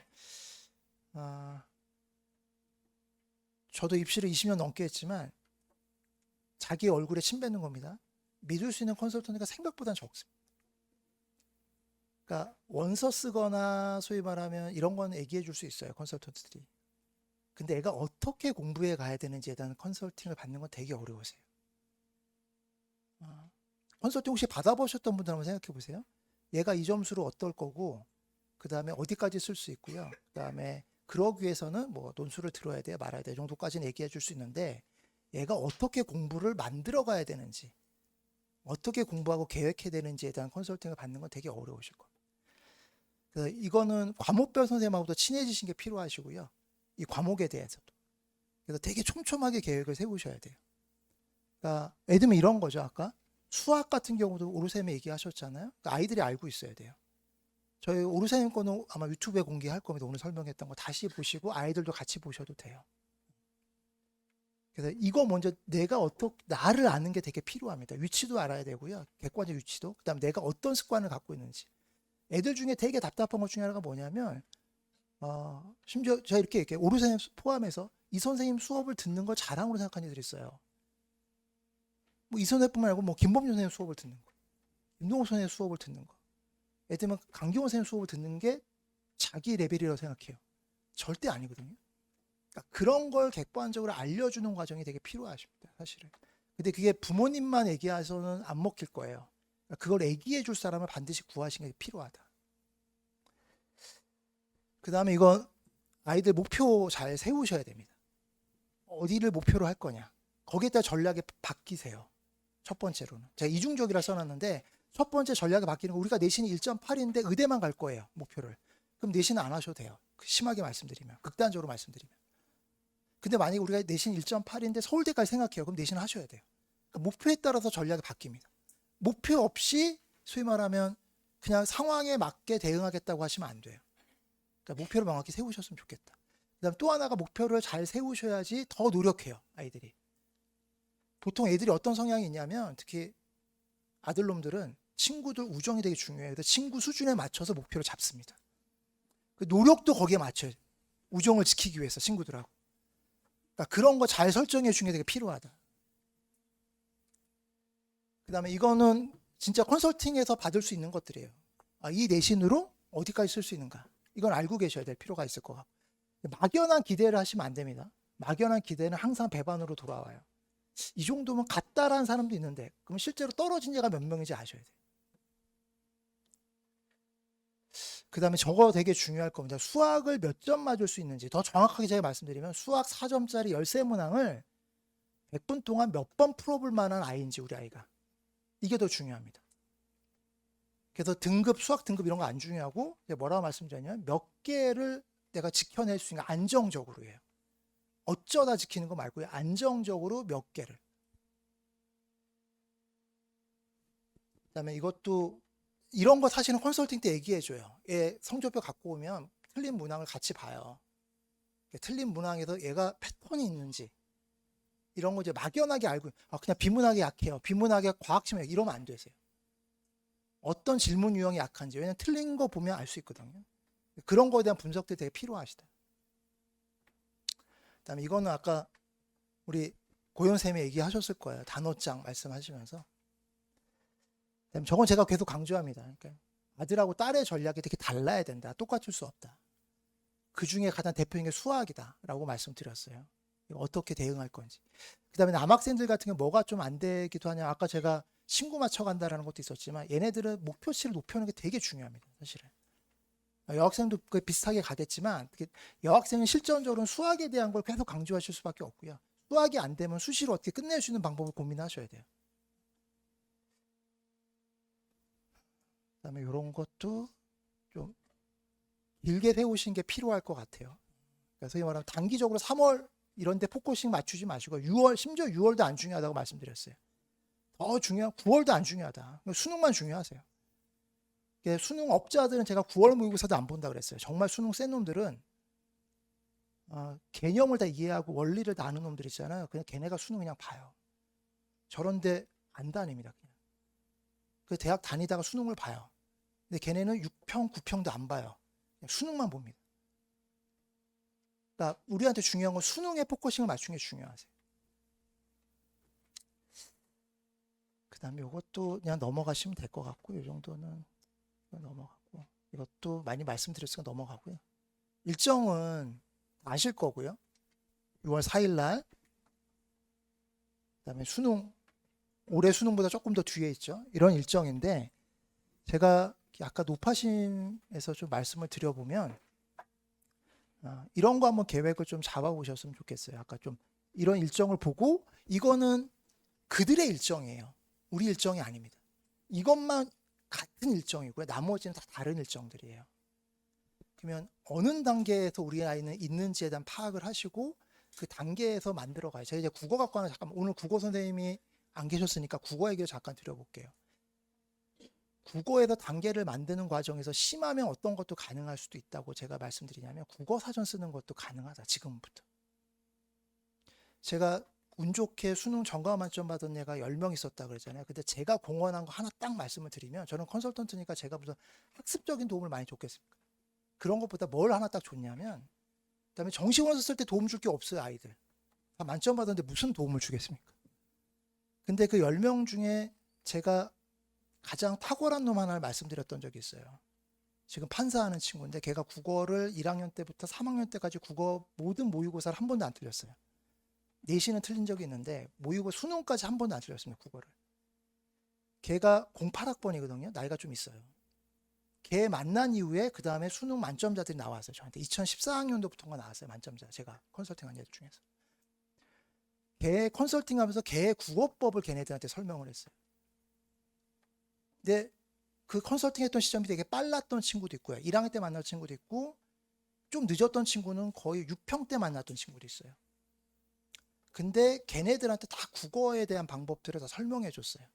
저도 입시를 20년 넘게 했지만 자기 얼굴에 침 뱉는 겁니다. 믿을 수 있는 컨설턴트가 생각보다 적습니다. 그러니까 원서 쓰거나 소위 말하면 이런 건 얘기해 줄 수 있어요. 컨설턴트들이. 근데 애가 어떻게 공부해 가야 되는지에 대한 컨설팅을 받는 건 되게 어려우세요. 컨설팅 혹시 받아보셨던 분들 한번 생각해 보세요. 얘가 이 점수로 어떨 거고 그 다음에 어디까지 쓸 수 있고요. 그 다음에 그러기 위해서는 뭐 논술을 들어야 돼 말아야 돼 정도까지는 얘기해 줄 수 있는데 얘가 어떻게 공부를 만들어 가야 되는지 어떻게 공부하고 계획해야 되는지에 대한 컨설팅을 받는 건 되게 어려우실 겁니다. 그래서 이거는 과목별 선생님하고도 친해지신 게 필요하시고요. 이 과목에 대해서도. 그래서 되게 촘촘하게 계획을 세우셔야 돼요. 그러니까 예를 들면 이런 거죠. 아까 수학 같은 경우도 오르쌤이 얘기하셨잖아요. 그러니까 아이들이 알고 있어야 돼요. 저희 오르쌤 거는 아마 유튜브에 공개할 겁니다. 오늘 설명했던 거 다시 보시고 아이들도 같이 보셔도 돼요. 그래서 이거 먼저 내가 어떻게 나를 아는 게 되게 필요합니다. 위치도 알아야 되고요. 객관적 위치도. 그다음 내가 어떤 습관을 갖고 있는지. 애들 중에 되게 답답한 것 중에 하나가 뭐냐면 심지어 제가 이렇게 오르 선생님 포함해서 이 선생님 수업을 듣는 걸 자랑으로 생각하는 애들이 있어요. 뭐 이 선생님뿐만 아니고 뭐 김범준 선생님 수업을 듣는 거, 임동욱 선생님 수업을 듣는 거. 애들은 강경원 선생님 수업을 듣는 게 자기 레벨이라고 생각해요. 절대 아니거든요. 그러니까 그런 걸 객관적으로 알려주는 과정이 되게 필요하십니다. 사실은. 근데 그게 부모님만 얘기해서는 안 먹힐 거예요. 그러니까 그걸 얘기해 줄 사람을 반드시 구하시는 게 필요하다. 그 다음에 이건 아이들 목표 잘 세우셔야 됩니다. 어디를 목표로 할 거냐. 거기에 따라 전략에 바뀌세요. 첫 번째로는. 제가 이중적이라 써놨는데 첫 번째 전략에 바뀌는 거 우리가 내신이 1.8인데 의대만 갈 거예요. 목표를. 그럼 내신은 안 하셔도 돼요. 심하게 말씀드리면. 극단적으로 말씀드리면. 근데 만약에 우리가 내신 1.8인데 서울대까지 생각해요. 그럼 내신 하셔야 돼요. 그러니까 목표에 따라서 전략이 바뀝니다. 목표 없이 소위 말하면 그냥 상황에 맞게 대응하겠다고 하시면 안 돼요. 그러니까 목표를 명확히 세우셨으면 좋겠다. 그다음 또 하나가 목표를 잘 세우셔야지 더 노력해요. 아이들이. 보통 애들이 어떤 성향이 있냐면 특히 아들놈들은 친구들 우정이 되게 중요해요. 그래서 친구 수준에 맞춰서 목표를 잡습니다. 그 노력도 거기에 맞춰요. 우정을 지키기 위해서 친구들하고. 그러니까 그런 거 잘 설정해 주는 게 되게 필요하다. 그 다음에 이거는 진짜 컨설팅에서 받을 수 있는 것들이에요. 이 내신으로 어디까지 쓸 수 있는가. 이건 알고 계셔야 될 필요가 있을 것 같고. 막연한 기대를 하시면 안 됩니다. 막연한 기대는 항상 배반으로 돌아와요. 이 정도면 같다라는 사람도 있는데 그럼 실제로 떨어진 애가 몇 명인지 아셔야 돼요. 그 다음에 저거 되게 중요할 겁니다. 수학을 몇 점 맞을 수 있는지 더 정확하게 제가 말씀드리면 수학 4점짜리 열세문항을 100분 동안 몇 번 풀어볼 만한 아이인지 우리 아이가. 이게 더 중요합니다. 그래서 등급, 수학 등급 이런 거 안 중요하고 뭐라고 말씀드렸냐면 몇 개를 내가 지켜낼 수 있는 안정적으로 해요. 어쩌다 지키는 거 말고요. 안정적으로 몇 개를. 그다음에 이것도 이런 거 사실은 컨설팅 때 얘기해줘요. 얘 성적표 갖고 오면 틀린 문항을 같이 봐요. 틀린 문항에서 얘가 패턴이 있는지 이런 거 이제 막연하게 알고 그냥 비문학에 약해요. 비문학에 과학심에 이러면 안 되세요. 어떤 질문 유형이 약한지 왜냐면 틀린 거 보면 알 수 있거든요. 그런 거에 대한 분석들이 되게 필요하시다. 그다음에 이거는 아까 우리 고현 쌤이 얘기하셨을 거예요. 단어장 말씀하시면서. 그다음에 저건 제가 계속 강조합니다. 그러니까 아들하고 딸의 전략이 되게 달라야 된다. 똑같을 수 없다. 그 중에 가장 대표적인 게 수학이다라고 말씀드렸어요. 어떻게 대응할 건지. 그다음에 남학생들 같은 경우 뭐가 좀 안 되기도 하냐. 아까 제가 친구 맞춰간다라는 것도 있었지만 얘네들은 목표치를 높여놓는 게 되게 중요합니다. 사실은. 여학생도 비슷하게 가겠지만 여학생은 실전적으로는 수학에 대한 걸 계속 강조하실 수밖에 없고요. 수학이 안 되면 수시로 어떻게 끝낼 수 있는 방법을 고민하셔야 돼요. 그다음에 이런 것도 좀 길게 세우신 게 필요할 것 같아요. 그러니까 소위 말하면 단기적으로 3월 이런 데 포커싱 맞추지 마시고 6월, 심지어 6월도 안 중요하다고 말씀드렸어요. 더 중요한 9월도 안 중요하다. 수능만 중요하세요. 수능 업자들은 제가 9월 모의고사도 안 본다 그랬어요. 정말 수능 센 놈들은 개념을 다 이해하고 원리를 다 아는 놈들 있잖아요. 그냥 걔네가 수능 그냥 봐요. 저런데 안 다닙니다. 그냥. 그 대학 다니다가 수능을 봐요. 근데 걔네는 6평, 9평도 안 봐요. 그냥 수능만 봅니다. 그러니까 우리한테 중요한 건 수능에 포커싱을 맞추는 게 중요하세요. 그 다음에 이것도 그냥 넘어가시면 될 것 같고, 이 정도는 넘어가고, 이것도 많이 말씀드렸으니까 넘어가고요. 일정은 아실 거고요. 6월 4일 날, 그 다음에 수능, 올해 수능보다 조금 더 뒤에 있죠. 이런 일정인데, 제가 아까 노파심에서 좀 말씀을 드려보면, 이런 거 한번 계획을 좀 잡아보셨으면 좋겠어요. 아까 좀 이런 일정을 보고, 이거는 그들의 일정이에요. 우리 일정이 아닙니다. 이것만 같은 일정이고요. 나머지는 다 다른 일정들이에요. 그러면 어느 단계에서 우리 아이는 있는지에 대한 파악을 하시고 그 단계에서 만들어 가요. 제가 이제 국어 갖고 하나 잠깐 오늘 국어 선생님이 안 계셨으니까 국어 얘기를 잠깐 드려볼게요. 국어에서 단계를 만드는 과정에서 심하면 어떤 것도 가능할 수도 있다고 제가 말씀드리냐면 국어 사전 쓰는 것도 가능하다. 지금부터. 제가 운 좋게 수능 전과 만점 받은 애가 10명 있었다 그랬잖아요. 근데 제가 공헌한 거 하나 딱 말씀을 드리면 저는 컨설턴트니까 제가 무슨 학습적인 도움을 많이 줬겠습니까? 그런 것보다 뭘 하나 딱 줬냐면 그다음에 정시원서 쓸 때 도움 줄 게 없어요. 아이들. 다 만점 받았는데 무슨 도움을 주겠습니까? 근데 그 10명 중에 제가 가장 탁월한 놈 하나를 말씀드렸던 적이 있어요. 지금 판사하는 친구인데 걔가 국어를 1학년 때부터 3학년 때까지 국어 모든 모의고사를 한 번도 안 틀렸어요. 내신은 틀린 적이 있는데 모의고사 수능까지 한 번도 안 틀렸습니다. 국어를. 걔가 08학번이거든요. 나이가 좀 있어요. 걔 만난 이후에 그 다음에 수능 만점자들이 나왔어요. 저한테 2014학년도부터가 나왔어요. 만점자. 제가 컨설팅한 애들 중에서. 걔 컨설팅하면서 걔 국어법을 걔네들한테 설명을 했어요. 근데 그 컨설팅했던 시점이 되게 빨랐던 친구도 있고요. 1학년 때 만날 친구도 있고 좀 늦었던 친구는 거의 6평 때 만났던 친구도 있어요. 근데 걔네들한테 다 국어에 대한 방법들을 다 설명해 줬어요.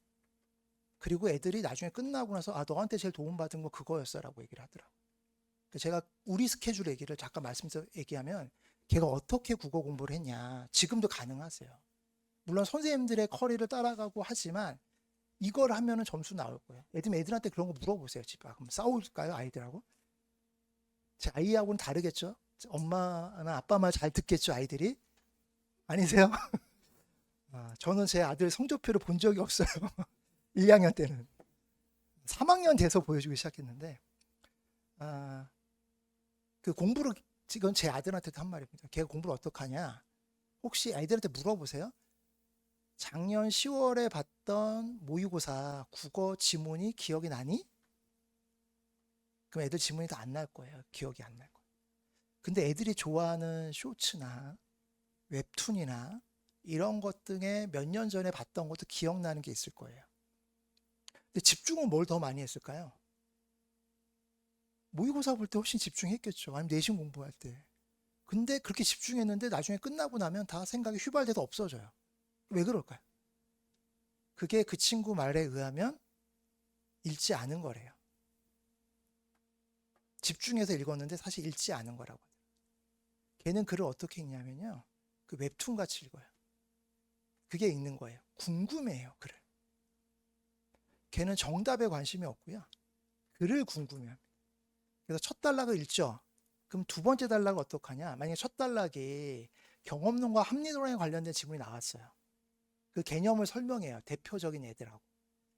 그리고 애들이 나중에 끝나고 나서 너한테 제일 도움받은 거 그거였어 라고 얘기를 하더라고요. 제가 우리 스케줄 얘기를 잠깐 말씀해서 얘기하면 걔가 어떻게 국어 공부를 했냐 지금도 가능하세요. 물론 선생님들의 커리를 따라가고 하지만 이걸 하면은 점수 나올 거예요. 애들한테 그런 거 물어보세요. 집에 그럼 싸울까요 아이들하고? 제 아이하고는 다르겠죠. 엄마나 아빠 말 잘 듣겠죠 아이들이? 아니세요? 저는 제 아들 성적표를 본 적이 없어요. 1학년 때는. 3학년 돼서 보여주기 시작했는데 그 공부를 지금 제 아들한테도 한 말입니다. 걔가 공부를 어떻게 하냐? 혹시 아이들한테 물어보세요. 작년 10월에 봤던 모의고사 국어 지문이 기억이 나니? 그럼 애들 지문이 다 안 날 거예요. 기억이 안 날 거예요. 근데 애들이 좋아하는 쇼츠나 웹툰이나 이런 것 등에 몇 년 전에 봤던 것도 기억나는 게 있을 거예요. 근데 집중은 뭘 더 많이 했을까요? 모의고사 볼 때 훨씬 집중했겠죠. 아니면 내신 공부할 때. 근데 그렇게 집중했는데 나중에 끝나고 나면 다 생각이 휘발돼서 없어져요. 왜 그럴까요? 그게 그 친구 말에 의하면 읽지 않은 거래요. 집중해서 읽었는데 사실 읽지 않은 거라고. 걔는 글을 어떻게 읽냐면요. 그 웹툰 같이 읽어요. 그게 읽는 거예요. 궁금해해요, 글을. 걔는 정답에 관심이 없고요. 글을 궁금해합니다. 그래서 첫 단락을 읽죠. 그럼 두 번째 단락을 어떻게 하냐? 만약에 첫 단락이 경험론과 합리론에 관련된 지문이 나왔어요. 그 개념을 설명해요. 대표적인 애들하고.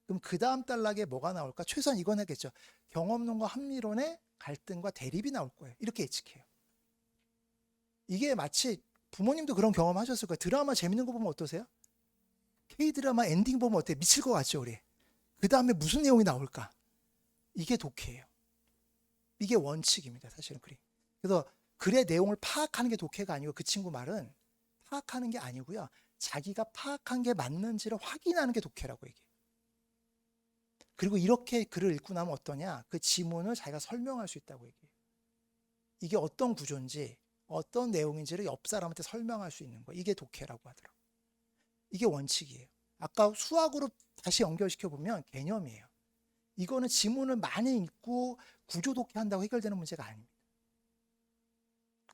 그럼 그 다음 단락에 뭐가 나올까? 최소한 이건 하겠죠. 경험론과 합리론의 갈등과 대립이 나올 거예요. 이렇게 예측해요. 이게 마치 부모님도 그런 경험 하셨을 거예요. 드라마 재밌는 거 보면 어떠세요? K드라마 엔딩 보면 어때요? 미칠 것 같죠, 우리? 그 다음에 무슨 내용이 나올까? 이게 독해예요. 이게 원칙입니다, 사실은 글이. 그래서 글의 내용을 파악하는 게 독해가 아니고 그 친구 말은 파악하는 게 아니고요. 자기가 파악한 게 맞는지를 확인하는 게 독해라고 얘기해요. 그리고 이렇게 글을 읽고 나면 어떠냐? 그 지문을 자기가 설명할 수 있다고 얘기해요. 이게 어떤 구조인지 어떤 내용인지를 옆 사람한테 설명할 수 있는 거. 이게 독해라고 하더라고요. 이게 원칙이에요. 아까 수학으로 다시 연결시켜보면 개념이에요. 이거는 지문을 많이 읽고 구조 독해한다고 해결되는 문제가 아닙니다.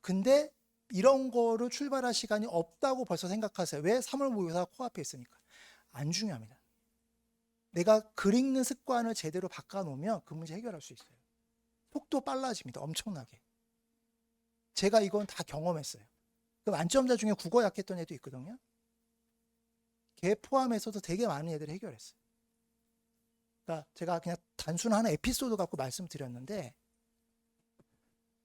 근데 이런 거를 출발할 시간이 없다고 벌써 생각하세요. 왜? 3월 모의고사가 코앞에 있으니까. 안 중요합니다. 내가 글 읽는 습관을 제대로 바꿔놓으면 그 문제 해결할 수 있어요. 속도 빨라집니다. 엄청나게. 제가 이건 다 경험했어요. 그 만점자 중에 국어 약했던 애도 있거든요. 걔 포함해서도 되게 많은 애들이 해결했어요. 그러니까 제가 그냥 단순한 하나 에피소드 갖고 말씀드렸는데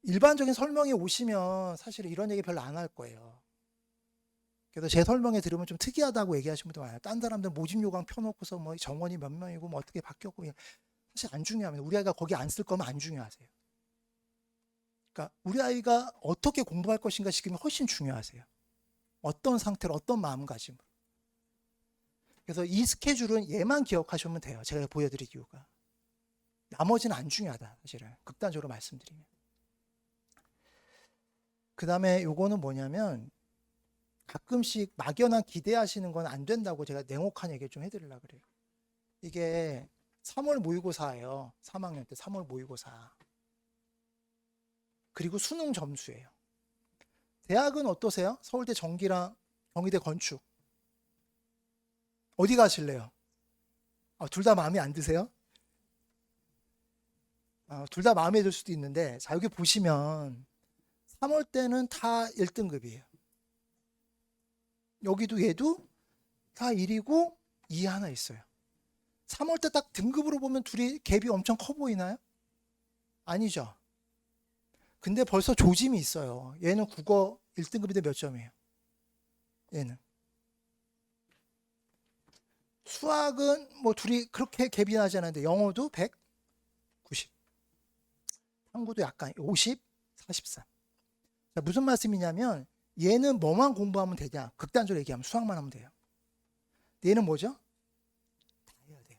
일반적인 설명이 오시면 사실 이런 얘기 별로 안 할 거예요. 그래서 제 설명에 들으면 좀 특이하다고 얘기하시는 분도 많아요. 딴 사람들 모집 요강 펴놓고서 뭐 정원이 몇 명이고 뭐 어떻게 바뀌었고 사실 안 중요합니다. 우리 아이가 거기 안 쓸 거면 안 중요하세요. 그러니까 우리 아이가 어떻게 공부할 것인가 지금 훨씬 중요하세요. 어떤 상태로 어떤 마음가짐으로. 그래서 이 스케줄은 얘만 기억하시면 돼요. 제가 보여드릴 이유가. 나머지는 안 중요하다. 사실은 극단적으로 말씀드리면. 그 다음에 요거는 뭐냐면 가끔씩 막연한 기대하시는 건 안 된다고 제가 냉혹한 얘기를 좀 해드리려고 그래요. 이게 3월 모의고사예요. 3학년 때 3월 모의고사. 그리고 수능 점수예요. 대학은 어떠세요? 서울대 전기랑 경희대 건축. 어디 가실래요? 둘 다 마음에 안 드세요? 둘 다 마음에 들 수도 있는데 자 여기 보시면 3월 때는 다 1등급이에요. 여기도 얘도 다 1이고 2 하나 있어요. 3월 때 딱 등급으로 보면 둘이 갭이 엄청 커 보이나요? 아니죠. 근데 벌써 조짐이 있어요. 얘는 국어 1등급인데 몇 점이에요? 얘는. 수학은 뭐 둘이 그렇게 갭이 나지 않았는데 영어도 190. 한국도 약간 50, 43. 자, 무슨 말씀이냐면 얘는 뭐만 공부하면 되냐? 극단적으로 얘기하면 수학만 하면 돼요. 얘는 뭐죠? 다 해야 돼요.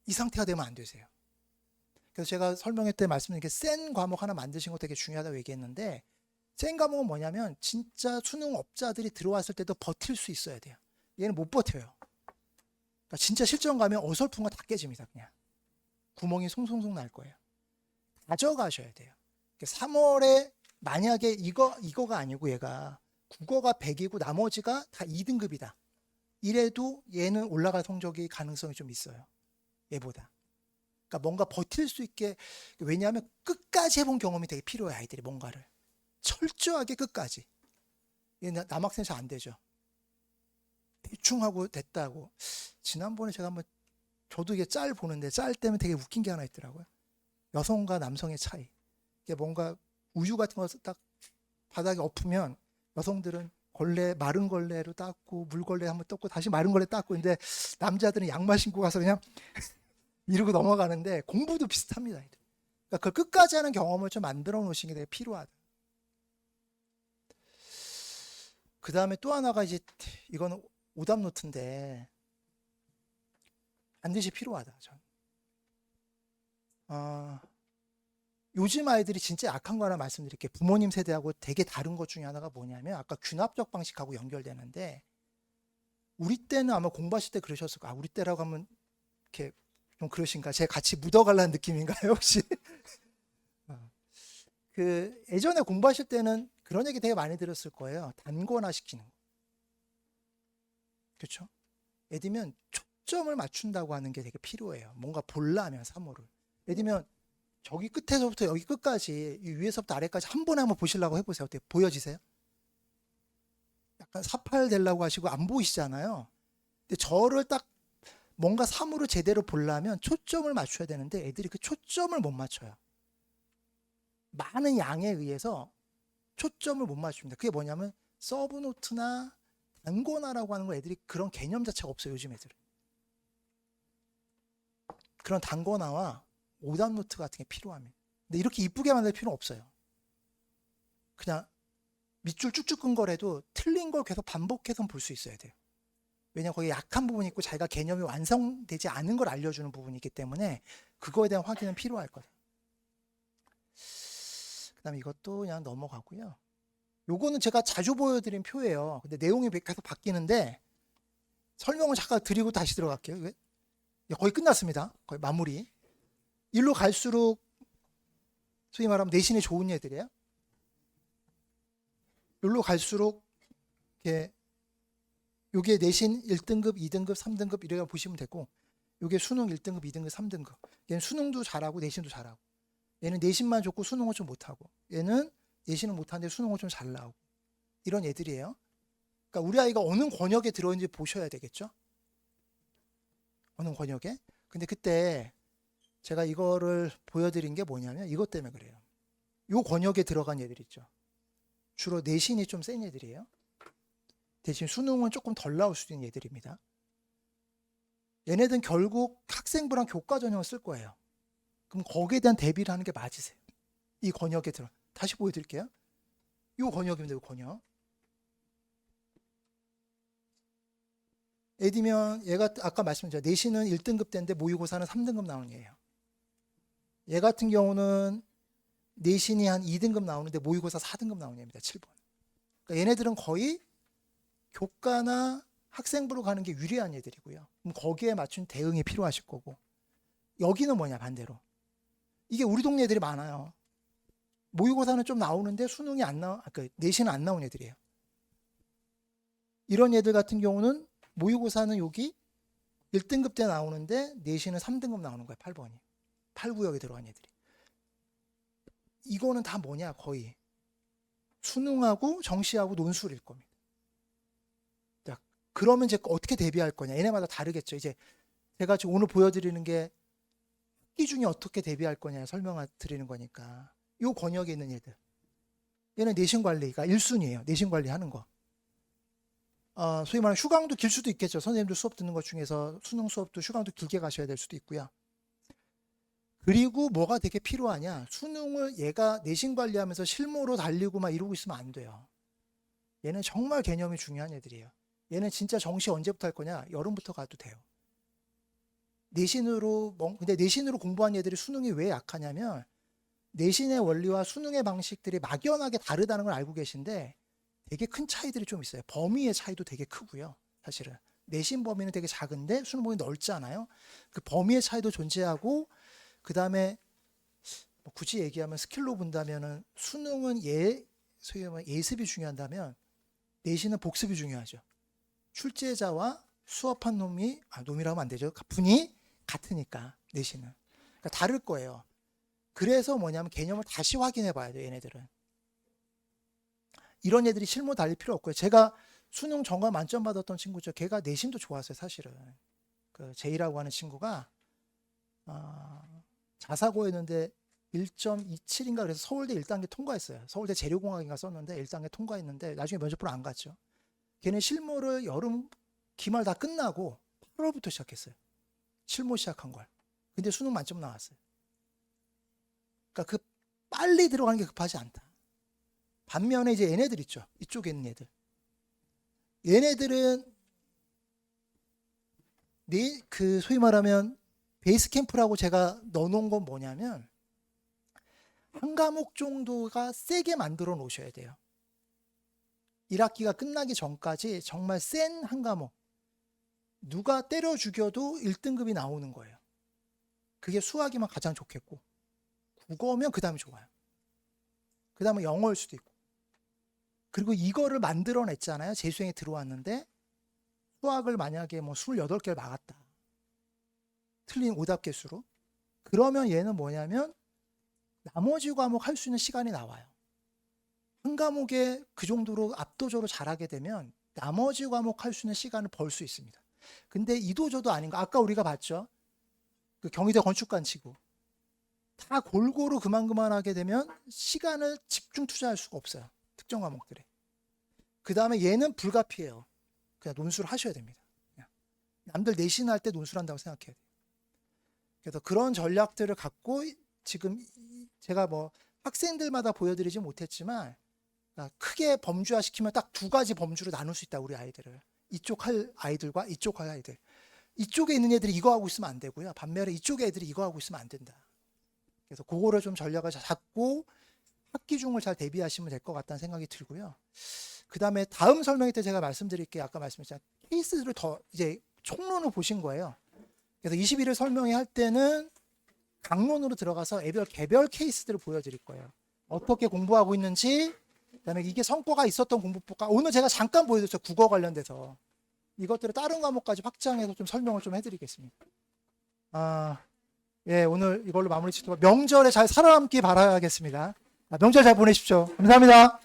이 상태가 되면 안 되세요. 그래서 제가 설명회 때 말씀드린 게 센 과목 하나 만드신 거 되게 중요하다고 얘기했는데 센 과목은 뭐냐면 진짜 수능 업자들이 들어왔을 때도 버틸 수 있어야 돼요. 얘는 못 버텨요. 그러니까 진짜 실전 가면 어설픈 거 다 깨집니다. 그냥 구멍이 송송송 날 거예요. 가져가셔야 돼요. 3월에 만약에 이거가 아니고 얘가 국어가 100이고 나머지가 다 2등급이다. 이래도 얘는 올라갈 성적이 가능성이 좀 있어요. 얘보다. 그러니까 뭔가 버틸 수 있게 왜냐하면 끝까지 해본 경험이 되게 필요해 아이들이 뭔가를 철저하게 끝까지. 남학생 잘 안 되죠. 대충 하고 됐다고. 지난번에 제가 한번 저도 이게 짤 보는데 짤 때문에 되게 웃긴 게 하나 있더라고요. 여성과 남성의 차이. 이게 뭔가 우유 같은 거 딱 바닥에 엎으면 여성들은 걸레 마른 걸레로 닦고 물걸레 한번 닦고 다시 마른 걸레 닦고 근데 남자들은 양말 신고 가서 그냥 이러고 넘어가는데 공부도 비슷합니다. 그러니까 그걸 끝까지 하는 경험을 좀 만들어 놓으시는 게 되게 필요하다. 그 다음에 또 하나가 이제 이거는 오답 노트인데 반드시 필요하다. 전. 요즘 아이들이 진짜 약한 거 하나 말씀드릴게요. 부모님 세대하고 되게 다른 것 중에 하나가 뭐냐면 아까 균합적 방식하고 연결되는데 우리 때는 아마 공부하실 때 그러셨을 거예요. 우리 때라고 하면 이렇게 좀 그러신가? 제가 같이 묻어갈라는 느낌인가요, 혹시? 그 예전에 공부하실 때는 그런 얘기 되게 많이 들었을 거예요. 단권화 시키는 거. 그렇죠? 예를 들면 초점을 맞춘다고 하는 게 되게 필요해요. 뭔가 보려면 사물을. 예를 들면 저기 끝에서부터 여기 끝까지 이 위에서부터 아래까지 한 번에 한번 보시려고 해보세요. 어때요? 보여지세요? 약간 사팔 되려고 하시고 안 보이시잖아요. 근데 저를 딱 뭔가 사물을 제대로 보려면 초점을 맞춰야 되는데 애들이 그 초점을 못 맞춰요. 많은 양에 의해서 초점을 못 맞춥니다. 그게 뭐냐면 서브노트나 단권화라고 하는 거 애들이 그런 개념 자체가 없어요. 요즘 애들은. 그런 단권화와 오답 노트 같은 게 필요합니다. 근데 이렇게 이쁘게 만들 필요는 없어요. 그냥 밑줄 쭉쭉 끈 거라도 틀린 걸 계속 반복해서 볼 수 있어야 돼요. 왜냐하면 거기 약한 부분이 있고 자기가 개념이 완성되지 않은 걸 알려주는 부분이 있기 때문에 그거에 대한 확인은 필요할 거다. 그 다음에 이것도 그냥 넘어가고요. 요거는 제가 자주 보여드린 표예요. 근데 내용이 계속 바뀌는데 설명을 잠깐 드리고 다시 들어갈게요. 거의 끝났습니다. 거의 마무리. 일로 갈수록 소위 말하면 내신이 좋은 애들이에요. 일로 갈수록 요게 내신 1등급, 2등급, 3등급 이래가 보시면 되고, 요게 수능 1등급, 2등급, 3등급. 얘는 수능도 잘하고 내신도 잘하고, 얘는 내신만 좋고 수능은 좀 못하고, 얘는 내신은 못하는데 수능은 좀 잘 나오고, 이런 애들이에요. 그러니까 우리 아이가 어느 권역에 들어있는지 보셔야 되겠죠. 어느 권역에. 근데 그때 제가 이거를 보여드린 게 뭐냐면 이것 때문에 그래요. 요 권역에 들어간 애들 있죠. 주로 내신이 좀 센 애들이에요. 대신 수능은 조금 덜 나올 수도 있는 애들입니다. 얘네들은 결국 학생부랑 교과 전형을 쓸 거예요. 그럼 거기에 대한 대비를 하는 게 맞으세요. 이 권역에 들어. 다시 보여드릴게요. 이 권역입니다. 이 권역. 예를 들면 얘가 아까 말씀드렸죠. 내신은 1등급 때인데 모의고사는 3등급 나오는 애예요. 얘 같은 경우는 내신이 한 2등급 나오는데 모의고사 4등급 나오는 애입니다. 7번. 그러니까 얘네들은 거의 교과나 학생부로 가는 게 유리한 애들이고요. 그럼 거기에 맞춘 대응이 필요하실 거고. 여기는 뭐냐 반대로. 이게 우리 동네 애들이 많아요. 모의고사는 좀 나오는데 수능이 안 나와, 내신은 안 나온 애들이에요. 이런 애들 같은 경우는 모의고사는 여기 1등급 때 나오는데 내신은 3등급 나오는 거예요. 8번이. 8구역에 들어간 애들이. 이거는 다 뭐냐 거의 수능하고 정시하고 논술일 겁니다. 자, 그러면 이제 어떻게 대비할 거냐. 얘네마다 다르겠죠. 이제 제가 지금 오늘 보여드리는 게 학기 중에 어떻게 대비할 거냐 설명 드리는 거니까. 요 권역에 있는 애들. 얘는 내신 관리가 1순위예요. 내신 관리하는 거. 소위 말하는 휴강도 길 수도 있겠죠. 선생님들 수업 듣는 것 중에서 수능 수업도 휴강도 길게 가셔야 될 수도 있고요. 그리고 뭐가 되게 필요하냐. 수능을 얘가 내신 관리하면서 실무로 달리고 막 이러고 있으면 안 돼요. 얘는 정말 개념이 중요한 애들이에요. 얘는 진짜 정시 언제부터 할 거냐. 여름부터 가도 돼요. 내신으로 근데 내신으로 공부한 애들이 수능이 왜 약하냐면 내신의 원리와 수능의 방식들이 막연하게 다르다는 걸 알고 계신데 되게 큰 차이들이 좀 있어요. 범위의 차이도 되게 크고요. 사실은 내신 범위는 되게 작은데 수능 범위 넓잖아요. 그 범위의 차이도 존재하고 그 다음에 굳이 얘기하면 스킬로 본다면은 수능은 소위 말하면 예습이 중요한다면 내신은 복습이 중요하죠. 출제자와 수업한 놈이라고 하면 안 되죠. 분이 같으니까 내신은. 그러니까 다를 거예요. 그래서 뭐냐면 개념을 다시 확인해 봐야 돼요. 얘네들은. 이런 애들이 실무 달릴 필요 없고요. 제가 수능 정말 만점 받았던 친구죠. 걔가 내신도 좋았어요. 사실은. 그 제이라고 하는 친구가 자사고였는데 1.27인가 그래서 서울대 1단계 통과했어요. 서울대 재료공학인가 썼는데 1단계 통과했는데 나중에 면접 보러 안 갔죠. 걔는 실무를 여름 기말 다 끝나고 8월부터 시작했어요. 실무 시작한 걸. 근데 수능 만점 나왔어요. 그러니까 그 빨리 들어가는 게 급하지 않다. 반면에 이제 얘네들 있죠. 이쪽에 있는 애들. 얘네들은 그 소위 말하면 베이스 캠프라고 제가 넣어놓은 건 뭐냐면 한 과목 정도가 세게 만들어 놓으셔야 돼요. 1학기가 끝나기 전까지 정말 센 한 과목. 누가 때려 죽여도 1등급이 나오는 거예요. 그게 수학이면 가장 좋겠고 국어면 그 다음에 좋아요. 그 다음에 영어일 수도 있고. 그리고 이거를 만들어냈잖아요. 재수행에 들어왔는데 수학을 만약에 28개를 막았다. 틀린 오답 개수로. 그러면 얘는 뭐냐면 나머지 과목 할 수 있는 시간이 나와요. 한 과목에 그 정도로 압도적으로 잘하게 되면 나머지 과목 할 수 있는 시간을 벌 수 있습니다. 근데 이도저도 아닌 거. 아까 우리가 봤죠. 그 경희대 건축관 치고 다 골고루 그만하게 되면 시간을 집중 투자할 수가 없어요. 특정 과목들에. 그 다음에 얘는 불가피해요. 그냥 논술을 하셔야 됩니다. 그냥. 남들 내신할 때 논술한다고 생각해야 돼요. 그래서 그런 전략들을 갖고 지금 제가 뭐 학생들마다 보여드리지 못했지만 크게 범주화시키면 딱 두 가지 범주로 나눌 수 있다, 우리 아이들을. 이쪽 할 아이들과 이쪽 할 아이들. 이쪽에 있는 애들이 이거 하고 있으면 안 되고요. 반면에 이쪽에 애들이 이거 하고 있으면 안 된다. 그래서 그거를 좀 전략을 잡고 학기 중을 잘 대비하시면 될 것 같다는 생각이 들고요. 그 다음에 다음 설명회 때 제가 말씀드릴게요. 아까 말씀드렸잖아요. 케이스를 더 이제 총론을 보신 거예요. 그래서 21일 설명회 할 때는 강론으로 들어가서 개별 케이스들을 보여드릴 거예요. 어떻게 공부하고 있는지, 그다음에 이게 성과가 있었던 공부법과 오늘 제가 잠깐 보여드렸어요. 국어 관련돼서 이것들을 다른 과목까지 확장해서 좀 설명을 좀 해드리겠습니다. 예, 오늘 이걸로 마무리 짓도록 명절에 잘 살아남기 바라겠습니다. 명절 잘 보내십시오. 감사합니다.